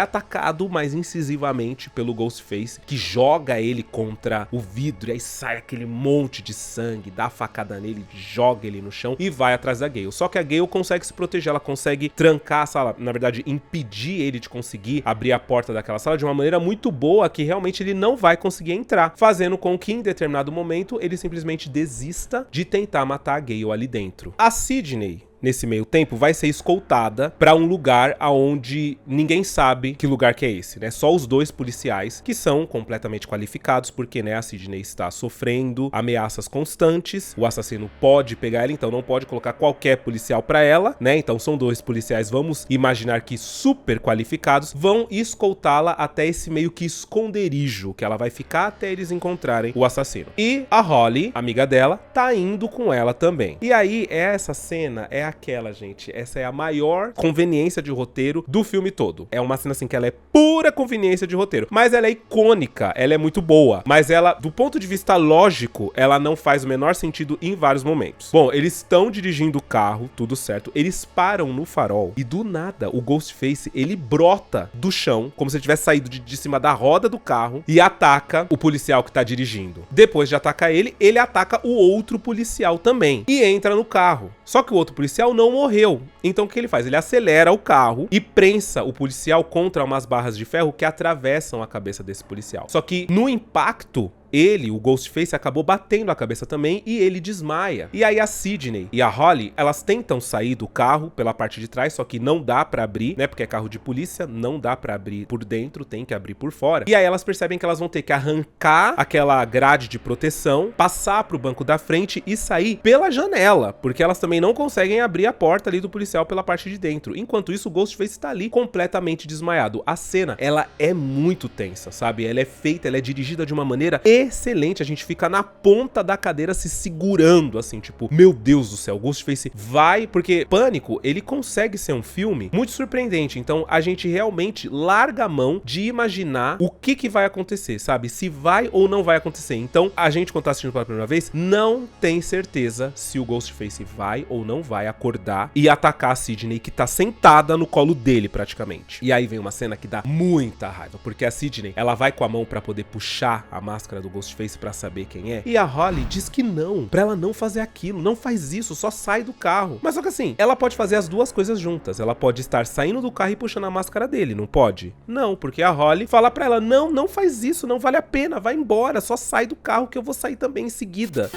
atacado mais incisivamente pelo Ghostface, que joga ele contra o vidro, e aí sai aquele monte de sangue, dá a facada nele, joga ele no chão e vai atrás da Gale. Só que a Gale consegue se se proteger, ela consegue trancar a sala, na verdade, impedir ele de conseguir abrir a porta daquela sala de uma maneira muito boa que realmente ele não vai conseguir entrar, fazendo com que em determinado momento ele simplesmente desista de tentar matar a Gale ali dentro. A Sidney, nesse meio tempo, vai ser escoltada pra um lugar aonde ninguém sabe que lugar que é esse, né? Só os dois policiais, que são completamente qualificados, porque, né, a Sidney está sofrendo ameaças constantes, o assassino pode pegar ela, então não pode colocar qualquer policial pra ela, né? Então são dois policiais, vamos imaginar que super qualificados, vão escoltá-la até esse meio que esconderijo, que ela vai ficar até eles encontrarem o assassino. E a Holly, amiga dela, tá indo com ela também. E aí, essa cena é aquela, gente, essa é a maior conveniência de roteiro do filme todo. É uma cena assim que ela é pura conveniência de roteiro, mas ela é icônica, ela é muito boa, mas ela, do ponto de vista lógico, ela não faz o menor sentido em vários momentos. Bom, eles estão dirigindo o carro, tudo certo, eles param no farol e do nada o Ghostface, ele brota do chão, como se ele tivesse saído de cima da roda do carro e ataca o policial que tá dirigindo. Depois de atacar ele, ele ataca o outro policial também e entra no carro. Só que o outro policial não morreu. Então o que ele faz? Ele acelera o carro e prensa o policial contra umas barras de ferro que atravessam a cabeça desse policial. Só que no impacto, ele, o Ghostface, acabou batendo a cabeça também e ele desmaia. E aí a Sidney e a Holly, elas tentam sair do carro pela parte de trás, só que não dá pra abrir, né? Porque é carro de polícia, não dá pra abrir por dentro, tem que abrir por fora. E aí elas percebem que elas vão ter que arrancar aquela grade de proteção, passar pro banco da frente e sair pela janela, porque elas também não conseguem abrir a porta ali do policial pela parte de dentro. Enquanto isso, o Ghostface tá ali completamente desmaiado. A cena, ela é muito tensa, sabe? Ela é feita, ela é dirigida de uma maneira excelente, a gente fica na ponta da cadeira se segurando, assim, tipo, meu Deus do céu, Ghostface vai, porque Pânico, ele consegue ser um filme muito surpreendente, então a gente realmente larga a mão de imaginar o que vai acontecer, sabe, se vai ou não vai acontecer. Então a gente, quando tá assistindo pela primeira vez, não tem certeza se o Ghostface vai ou não vai acordar e atacar a Sidney, que tá sentada no colo dele praticamente. E aí vem uma cena que dá muita raiva, porque a Sidney, ela vai com a mão pra poder puxar a máscara do Ghostface pra saber quem é. E a Holly diz que não, pra ela não fazer aquilo, não faz isso, só sai do carro. Mas só que assim, ela pode fazer as duas coisas juntas. Ela pode estar saindo do carro e puxando a máscara dele, não pode? Não, porque a Holly fala pra ela, não faz isso, não vale a pena, vai embora, só sai do carro que eu vou sair também em seguida.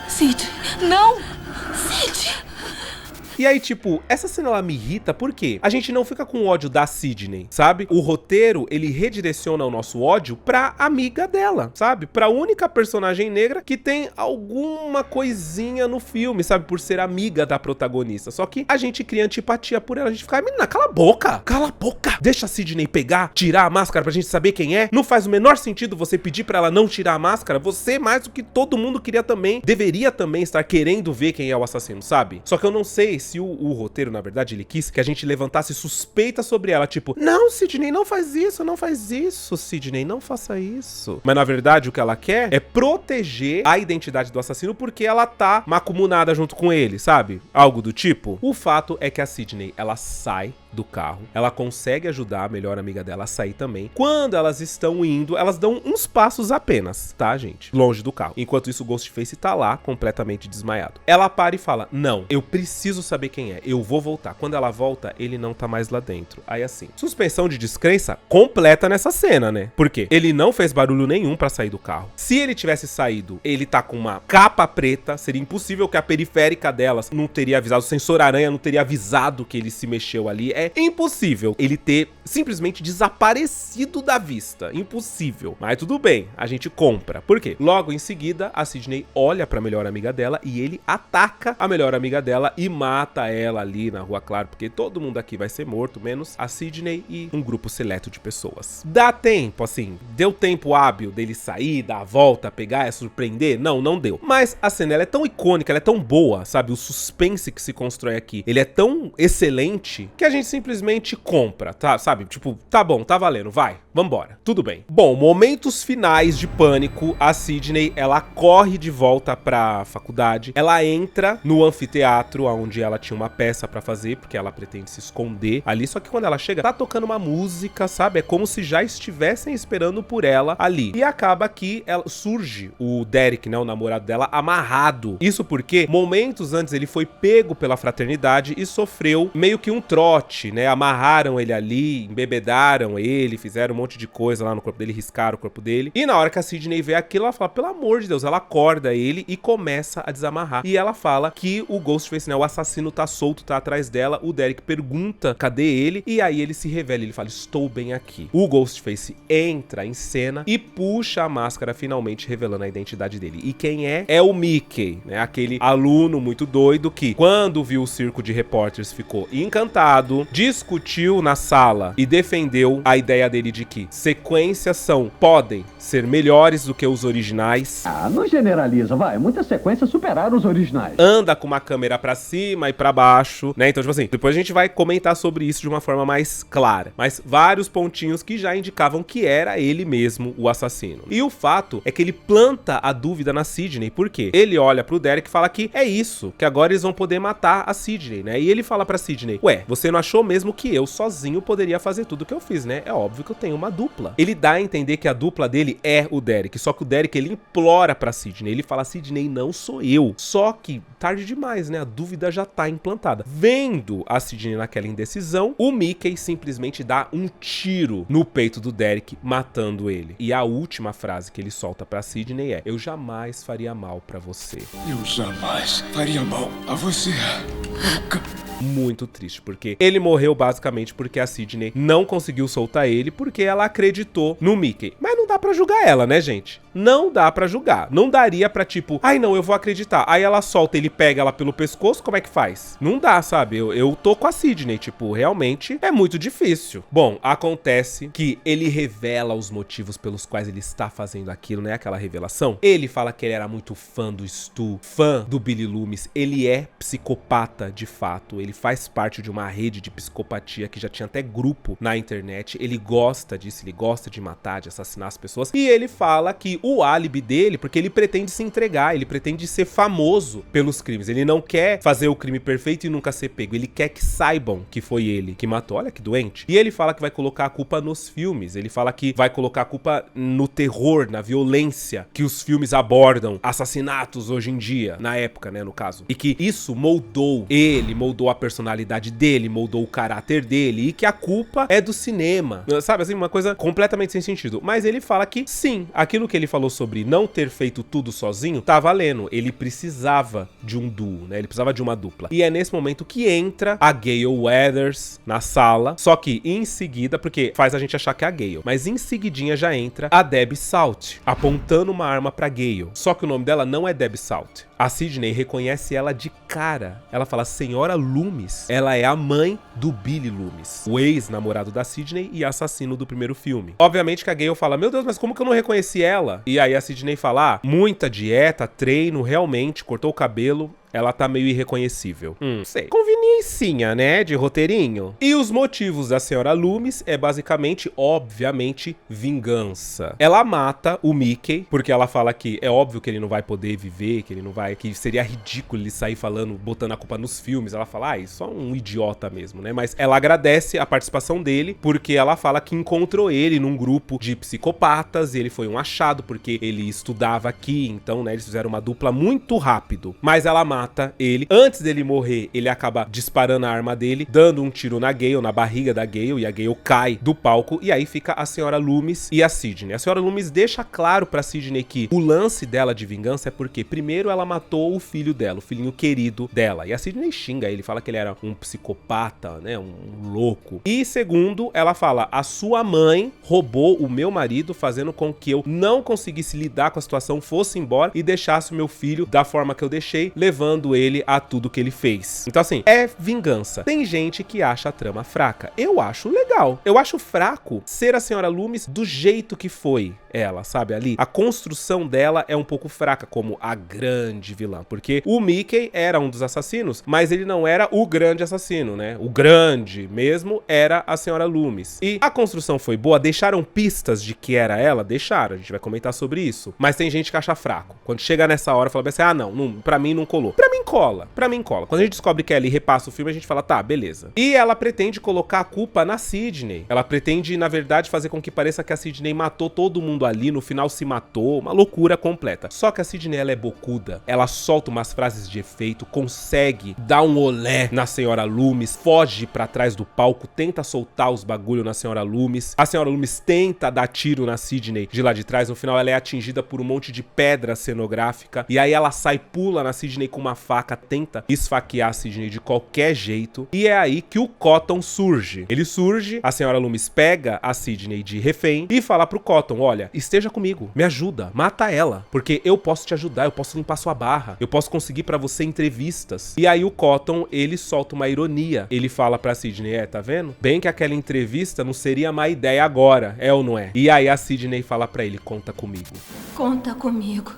Sid, não! Sid! E aí, tipo, essa cena ela me irrita porque a gente não fica com ódio da Sidney, sabe? O roteiro, ele redireciona o nosso ódio pra amiga dela, sabe? Pra única personagem negra que tem alguma coisinha no filme, sabe? Por ser amiga da protagonista. Só que a gente cria antipatia por ela. A gente fica, menina, cala a boca! Cala a boca! Deixa a Sidney pegar, tirar a máscara pra gente saber quem é. Não faz o menor sentido você pedir pra ela não tirar a máscara. Você, mais do que todo mundo queria também, deveria também estar querendo ver quem é o assassino, sabe? Só que eu não sei se o roteiro, na verdade, ele quis que a gente levantasse suspeita sobre ela, tipo, não, Sidney, não faz isso, Sidney, não faça isso. Mas, na verdade, o que ela quer é proteger a identidade do assassino porque ela tá macumunada junto com ele, sabe? Algo do tipo. O fato é que a Sidney, ela sai do carro, ela consegue ajudar a melhor amiga dela a sair também. Quando elas estão indo, elas dão uns passos apenas, tá, gente? Longe do carro. Enquanto isso, o Ghostface tá lá, completamente desmaiado. Ela para e fala, não, eu preciso saber quem é, eu vou voltar. Quando ela volta, ele não tá mais lá dentro. Aí assim, suspensão de descrença completa nessa cena, né? Por quê? Ele não fez barulho nenhum pra sair do carro. Se ele tivesse saído, ele tá com uma capa preta, seria impossível que a periférica delas não teria avisado, o sensor aranha não teria avisado que ele se mexeu ali. É impossível ele ter simplesmente desaparecido da vista. Impossível. Mas tudo bem, a gente compra. Por quê? Logo em seguida, a Sidney olha pra melhor amiga dela e ele ataca a melhor amiga dela e mata ela ali na rua, claro, porque todo mundo aqui vai ser morto, menos a Sidney e um grupo seleto de pessoas. Dá tempo, assim, deu tempo hábil dele sair, dar a volta, pegar, surpreender? Não, não deu. Mas a cena, ela é tão icônica, ela é tão boa, sabe? O suspense que se constrói aqui, ele é tão excelente que a gente simplesmente compra, tá? Sabe? Tipo, tá bom, tá valendo, vai, vambora, tudo bem. Bom, momentos finais de pânico, a Sidney, ela corre de volta pra faculdade, ela entra no anfiteatro, onde ela tinha uma peça pra fazer, porque ela pretende se esconder ali, só que quando ela chega, tá tocando uma música, sabe? É como se já estivessem esperando por ela ali. E acaba que surge o Derek, né, o namorado dela, amarrado. Isso porque momentos antes ele foi pego pela fraternidade e sofreu meio que um trote, né? Amarraram ele ali, embebedaram ele, fizeram um monte de coisa lá no corpo dele, riscaram o corpo dele. E na hora que a Sidney vê aquilo, ela fala, pelo amor de Deus, ela acorda ele e começa a desamarrar. E ela fala que o Ghostface, né, o assassino tá solto, tá atrás dela. O Derek pergunta, cadê ele? E aí ele se revela, ele fala, estou bem aqui. O Ghostface entra em cena e puxa a máscara, finalmente revelando a identidade dele. E quem é? É o Mickey, né? Aquele aluno muito doido que, quando viu o circo de repórteres, ficou encantado, discutiu na sala e defendeu a ideia dele de que sequências podem ser melhores do que os originais. Ah, não generaliza, vai. Muitas sequências superaram os originais. Anda com uma câmera pra cima e pra baixo, né? Então, tipo assim, depois a gente vai comentar sobre isso de uma forma mais clara. Mas vários pontinhos que já indicavam que era ele mesmo o assassino. E o fato é que ele planta a dúvida na Sidney. Por quê? Ele olha pro Derek e fala que é isso, que agora eles vão poder matar a Sidney, né? E ele fala pra Sidney, ué, você não achou mesmo que eu sozinho poderia fazer tudo o que eu fiz, né? É óbvio que eu tenho uma dupla. Ele dá a entender que a dupla dele é o Derek, só que o Derek, ele implora pra Sidney, ele fala, Sidney, não sou eu. Só que, tarde demais, né? A dúvida já tá implantada. Vendo a Sidney naquela indecisão, o Mickey simplesmente dá um tiro no peito do Derek, matando ele. E a última frase que ele solta pra Sidney é, eu jamais faria mal pra você. Eu jamais faria mal a você. Nunca. Muito triste, porque ele morreu basicamente porque a Sidney não conseguiu soltar ele, porque ela acreditou no Mickey. Mas não dá pra julgar ela, né, gente? Não dá pra julgar. Não daria pra, tipo, ai não, eu vou acreditar. Aí ela solta, ele pega ela pelo pescoço, como é que faz? Não dá, sabe? Eu tô com a Sidney, tipo, realmente é muito difícil. Bom, acontece que ele revela os motivos pelos quais ele está fazendo aquilo, né? Aquela revelação. Ele fala que ele era muito fã do Stu, fã do Billy Loomis. Ele é psicopata, de fato. Ele faz parte de uma rede de psicopatia que já tinha até grupo na internet. Ele gosta disso, ele gosta de matar, de assassinar as pessoas. E ele fala que o álibi dele, porque ele pretende se entregar, ele pretende ser famoso pelos crimes. Ele não quer fazer o crime perfeito e nunca ser pego. Ele quer que saibam que foi ele que matou. Olha que doente. E ele fala que vai colocar a culpa nos filmes. Ele fala que vai colocar a culpa no terror, na violência que os filmes abordam, assassinatos hoje em dia, na época, né, no caso. E que isso moldou ele, moldou a personalidade dele, moldou o caráter dele, e que a culpa é do cinema. Sabe, assim, uma coisa completamente sem sentido. Mas ele fala que sim, aquilo que ele falou sobre não ter feito tudo sozinho, tá valendo. Ele precisava de um duo, né? Ele precisava de uma dupla. E é nesse momento que entra a Gale Weathers na sala, só que em seguida, porque faz a gente achar que é a Gale, mas em seguidinha já entra a Debbie Salt, apontando uma arma pra Gale. Só que o nome dela não é Debbie Salt. A Sidney reconhece ela de cara. Ela fala, Senhora Loomis. Ela é a mãe do Billy Loomis, o ex-namorado da Sidney e assassino do primeiro filme. Obviamente que a Gale fala, meu Deus, mas como que eu não reconheci ela? E aí a Sidney fala, muita dieta, treino, realmente, cortou o cabelo. Ela tá meio irreconhecível. Sei. Conveniência, né? De roteirinho. E os motivos da Senhora Loomis é basicamente, obviamente, vingança. Ela mata o Mickey, porque ela fala que é óbvio que ele não vai poder viver, que ele não vai... que seria ridículo ele sair falando, botando a culpa nos filmes. Ela fala, só um idiota mesmo, né? Mas ela agradece a participação dele, porque ela fala que encontrou ele num grupo de psicopatas, e ele foi um achado, porque ele estudava aqui, então, né? Eles fizeram uma dupla muito rápido. Mas ela mata ele. Antes dele morrer, ele acaba disparando a arma dele, dando um tiro na Gale, na barriga da Gale, e a Gale cai do palco, e aí fica a Senhora Loomis e a Sidney. A Senhora Loomis deixa claro pra Sidney que o lance dela de vingança é porque, primeiro, ela matou o filho dela, o filhinho querido dela, e a Sidney xinga ele, fala que ele era um psicopata, né, um louco. E segundo, ela fala, a sua mãe roubou o meu marido, fazendo com que eu não conseguisse lidar com a situação, fosse embora e deixasse o meu filho da forma que eu deixei, levando ele a tudo que ele fez. Então assim, é vingança. Tem gente que acha a trama fraca. Eu acho legal. Eu acho fraco ser a Senhora Loomis do jeito que foi. ela, sabe, ali. A construção dela é um pouco fraca como a grande vilã, porque o Mickey era um dos assassinos, mas ele não era o grande assassino, né? O grande mesmo era a senhora Loomis. E a construção foi boa, deixaram pistas de que era ela? Deixaram, a gente vai comentar sobre isso. Mas tem gente que acha fraco. Quando chega nessa hora, fala assim, ah, não, pra mim não colou. Pra mim cola. Quando a gente descobre que ela repassa o filme, a gente fala, tá, beleza. E ela pretende colocar a culpa na Sidney. Ela pretende, na verdade, fazer com que pareça que a Sidney matou todo mundo ali, no final se matou, uma loucura completa. Só que a Sidney, ela é bocuda. Ela solta umas frases de efeito, consegue dar um olé na senhora Loomis, foge pra trás do palco, tenta soltar os bagulho na senhora Loomis. A senhora Loomis tenta dar tiro na Sidney de lá de trás. No final, ela é atingida por um monte de pedra cenográfica. E aí ela sai, pula na Sidney com uma faca, tenta esfaquear a Sidney de qualquer jeito. E é aí que o Cotton surge. Ele surge, a senhora Loomis pega a Sidney de refém e fala pro Cotton, olha, esteja comigo, me ajuda, mata ela, porque eu posso te ajudar, eu posso limpar sua barra, eu posso conseguir pra você entrevistas. E aí o Cotton, ele solta uma ironia. Ele fala pra Sidney, tá vendo? Bem que aquela entrevista não seria má ideia agora, é ou não é? E aí a Sidney fala pra ele, conta comigo. Conta comigo.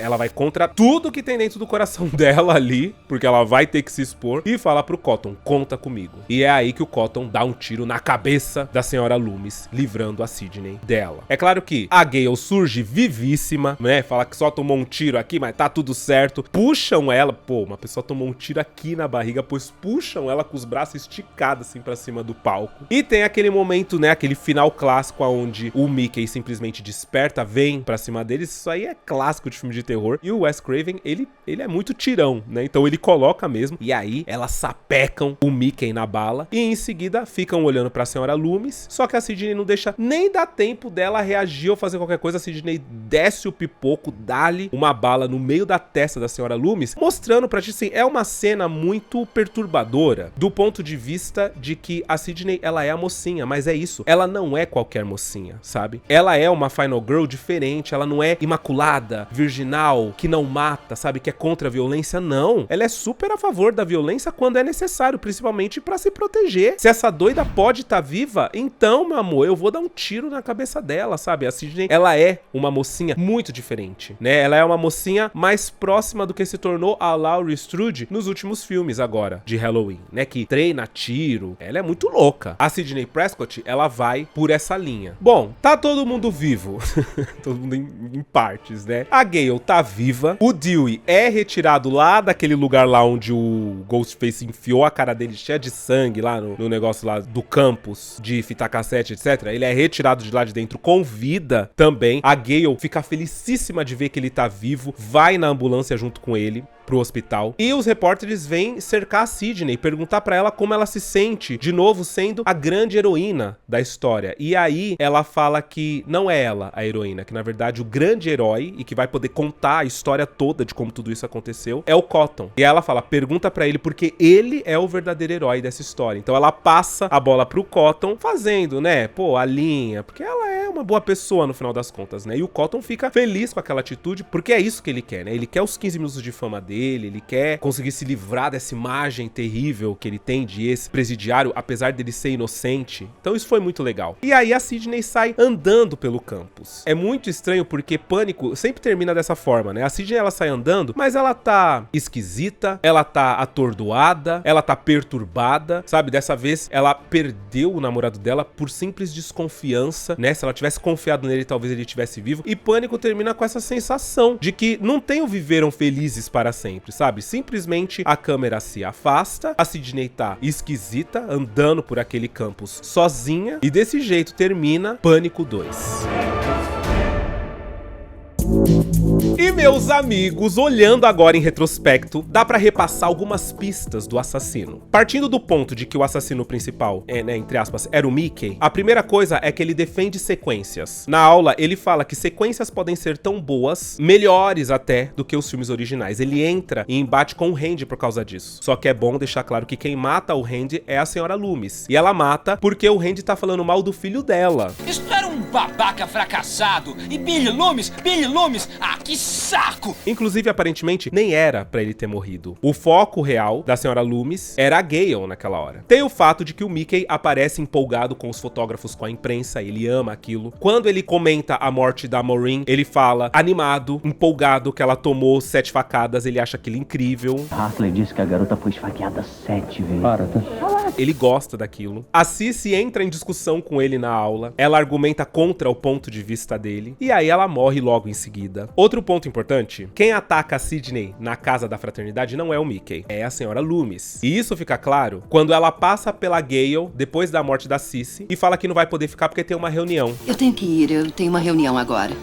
Ela vai contra tudo que tem dentro do coração dela ali, porque ela vai ter que se expor, e fala pro Cotton, conta comigo. E é aí que o Cotton dá um tiro na cabeça da senhora Loomis, livrando a Sidney dela. É claro que a Gale surge vivíssima, né? Fala que só tomou um tiro aqui, mas tá tudo certo. Puxam ela, pô, uma pessoa tomou um tiro aqui na barriga, pois puxam ela com os braços esticados assim pra cima do palco. E tem aquele momento, né, aquele final clássico onde o Mickey simplesmente desperta, vem pra cima deles. Isso aí é clássico de filme de terror. E o Wes Craven, ele é muito tirão, né? Então ele coloca mesmo. E aí elas sapecam o Mickey na bala. E em seguida ficam olhando pra senhora Loomis. Só que a Sidney não deixa nem dar tempo dela reagir ou fazer qualquer coisa. A Sidney desce o pipoco, dá-lhe uma bala no meio da testa da senhora Loomis, mostrando pra ti, assim, é uma cena muito perturbadora do ponto de vista de que a Sidney, ela é a mocinha, mas é isso. Ela não é qualquer mocinha, sabe? Ela é uma Final Girl diferente. Ela não é imaculada, virginal, que não mata, sabe, que é contra a violência, não. Ela é super a favor da violência quando é necessário, principalmente pra se proteger. Se essa doida pode estar viva, então, meu amor, eu vou dar um tiro na cabeça dela, sabe? A Sidney, ela é uma mocinha muito diferente, né? Ela é uma mocinha mais próxima do que se tornou a Laurie Strode nos últimos filmes agora, de Halloween, né? Que treina tiro, ela é muito louca. A Sidney Prescott, ela vai por essa linha. Bom, tá todo mundo vivo, todo mundo em partes, né? A Gale tá viva, o Dewey é retirado lá daquele lugar lá onde o Ghostface enfiou a cara dele cheia de sangue lá no negócio lá do campus de fita cassete, etc. Ele é retirado de lá de dentro com vida também. A Gale fica felicíssima de ver que ele tá vivo, vai na ambulância junto com ele pro hospital. E os repórteres vêm cercar a Sidney, perguntar pra ela como ela se sente, de novo, sendo a grande heroína da história. E aí ela fala que não é ela a heroína, que na verdade o grande herói e que vai poder contar a história toda de como tudo isso aconteceu é o Cotton. E ela fala, pergunta pra ele porque ele é o verdadeiro herói dessa história. Então ela passa a bola pro Cotton, fazendo, né, pô, a linha, porque ela é uma boa pessoa no final das contas, né? E o Cotton fica feliz com aquela atitude, porque é isso que ele quer, né? Ele quer os 15 minutos de fama dele, ele quer conseguir se livrar dessa imagem terrível que ele tem de esse presidiário, apesar dele ser inocente. Então isso foi muito legal. E aí a Sidney sai andando pelo campus. É muito estranho porque Pânico sempre termina dessa forma, né? A Sidney, ela sai andando, mas ela tá esquisita, ela tá atordoada, ela tá perturbada, sabe? Dessa vez ela perdeu o namorado dela por simples desconfiança, né? Se ela tivesse confiado nele, talvez ele estivesse vivo. E Pânico termina com essa sensação de que não tem o viveram felizes para sempre, sabe? Simplesmente a câmera se afasta, a Sidney tá esquisita, andando por aquele campus sozinha, e desse jeito termina Pânico 2. E meus amigos, olhando agora em retrospecto, dá pra repassar algumas pistas do assassino. Partindo do ponto de que o assassino principal, né, entre aspas, era o Mickey, a primeira coisa é que ele defende sequências. Na aula, ele fala que sequências podem ser tão boas, melhores até, do que os filmes originais. Ele entra em embate com o Randy por causa disso. Só que é bom deixar claro que quem mata o Randy é a senhora Loomis. E ela mata porque o Randy tá falando mal do filho dela. Isto era um babaca fracassado. E Billy Loomis, ah, que saco! Inclusive, aparentemente, nem era pra ele ter morrido. O foco real da senhora Loomis era a Gale naquela hora. Tem o fato de que o Mickey aparece empolgado com os fotógrafos, com a imprensa, ele ama aquilo. Quando ele comenta a morte da Maureen, ele fala animado, empolgado que ela tomou 7 facadas, ele acha aquilo incrível. Hartley disse que a garota foi esfaqueada 7 vezes. Para, tá? Ele gosta daquilo. A Cissy entra em discussão com ele na aula. Ela argumenta contra o ponto de vista dele. E aí ela morre logo em seguida. Outro ponto importante. Quem ataca a Sidney na casa da fraternidade não é o Mickey. É a senhora Loomis. E isso fica claro quando ela passa pela Gale, depois da morte da Cissy, e fala que não vai poder ficar porque tem uma reunião. Eu tenho que ir, eu tenho uma reunião agora.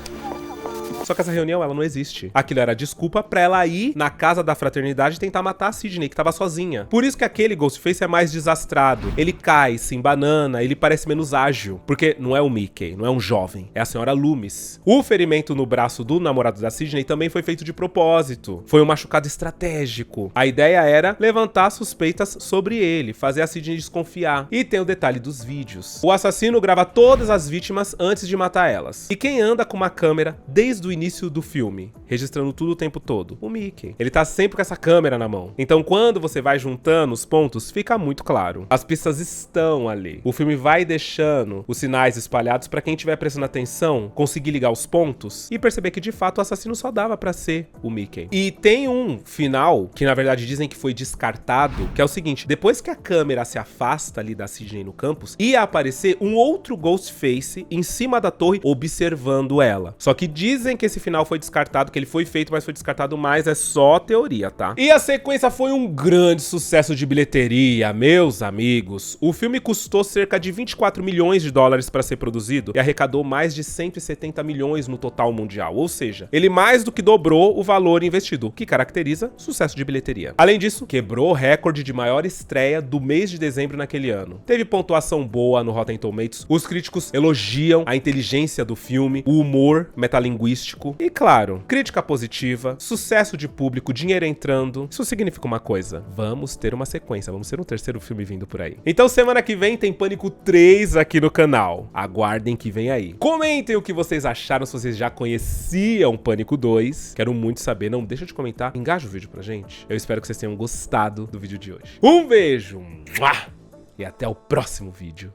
Só que essa reunião, ela não existe. Aquilo era desculpa pra ela ir na casa da fraternidade e tentar matar a Sidney, que tava sozinha. Por isso que aquele Ghostface é mais desastrado. Ele cai, se embanana, ele parece menos ágil. Porque não é o Mickey, não é um jovem. É a senhora Loomis. O ferimento no braço do namorado da Sidney também foi feito de propósito. Foi um machucado estratégico. A ideia era levantar suspeitas sobre ele, fazer a Sidney desconfiar. E tem o detalhe dos vídeos. O assassino grava todas as vítimas antes de matar elas. E quem anda com uma câmera desde o início do filme, registrando tudo o tempo todo? O Mickey. Ele tá sempre com essa câmera na mão. Então quando você vai juntando os pontos, fica muito claro. As pistas estão ali. O filme vai deixando os sinais espalhados pra quem estiver prestando atenção conseguir ligar os pontos e perceber que de fato o assassino só dava pra ser o Mickey. E tem um final que na verdade dizem que foi descartado, que é o seguinte: depois que a câmera se afasta ali da Sidney no campus, ia aparecer um outro Ghostface em cima da torre observando ela. Só que dizem que esse final foi descartado, que ele foi feito, mas foi descartado, mas é só teoria, tá? E a sequência foi um grande sucesso de bilheteria, meus amigos. O filme custou cerca de 24 milhões de dólares para ser produzido e arrecadou mais de 170 milhões no total mundial, ou seja, ele mais do que dobrou o valor investido, o que caracteriza sucesso de bilheteria. Além disso, quebrou o recorde de maior estreia do mês de dezembro naquele ano. Teve pontuação boa no Rotten Tomatoes, os críticos elogiam a inteligência do filme, o humor metalinguístico e, claro, crítica positiva, sucesso de público, dinheiro entrando. Isso significa uma coisa: vamos ter uma sequência, vamos ter um terceiro filme vindo por aí. Então semana que vem tem Pânico 3 aqui no canal. Aguardem que vem aí. Comentem o que vocês acharam, se vocês já conheciam Pânico 2. Quero muito saber, não deixa de comentar. Engaja o vídeo pra gente. Eu espero que vocês tenham gostado do vídeo de hoje. Um beijo! E até o próximo vídeo.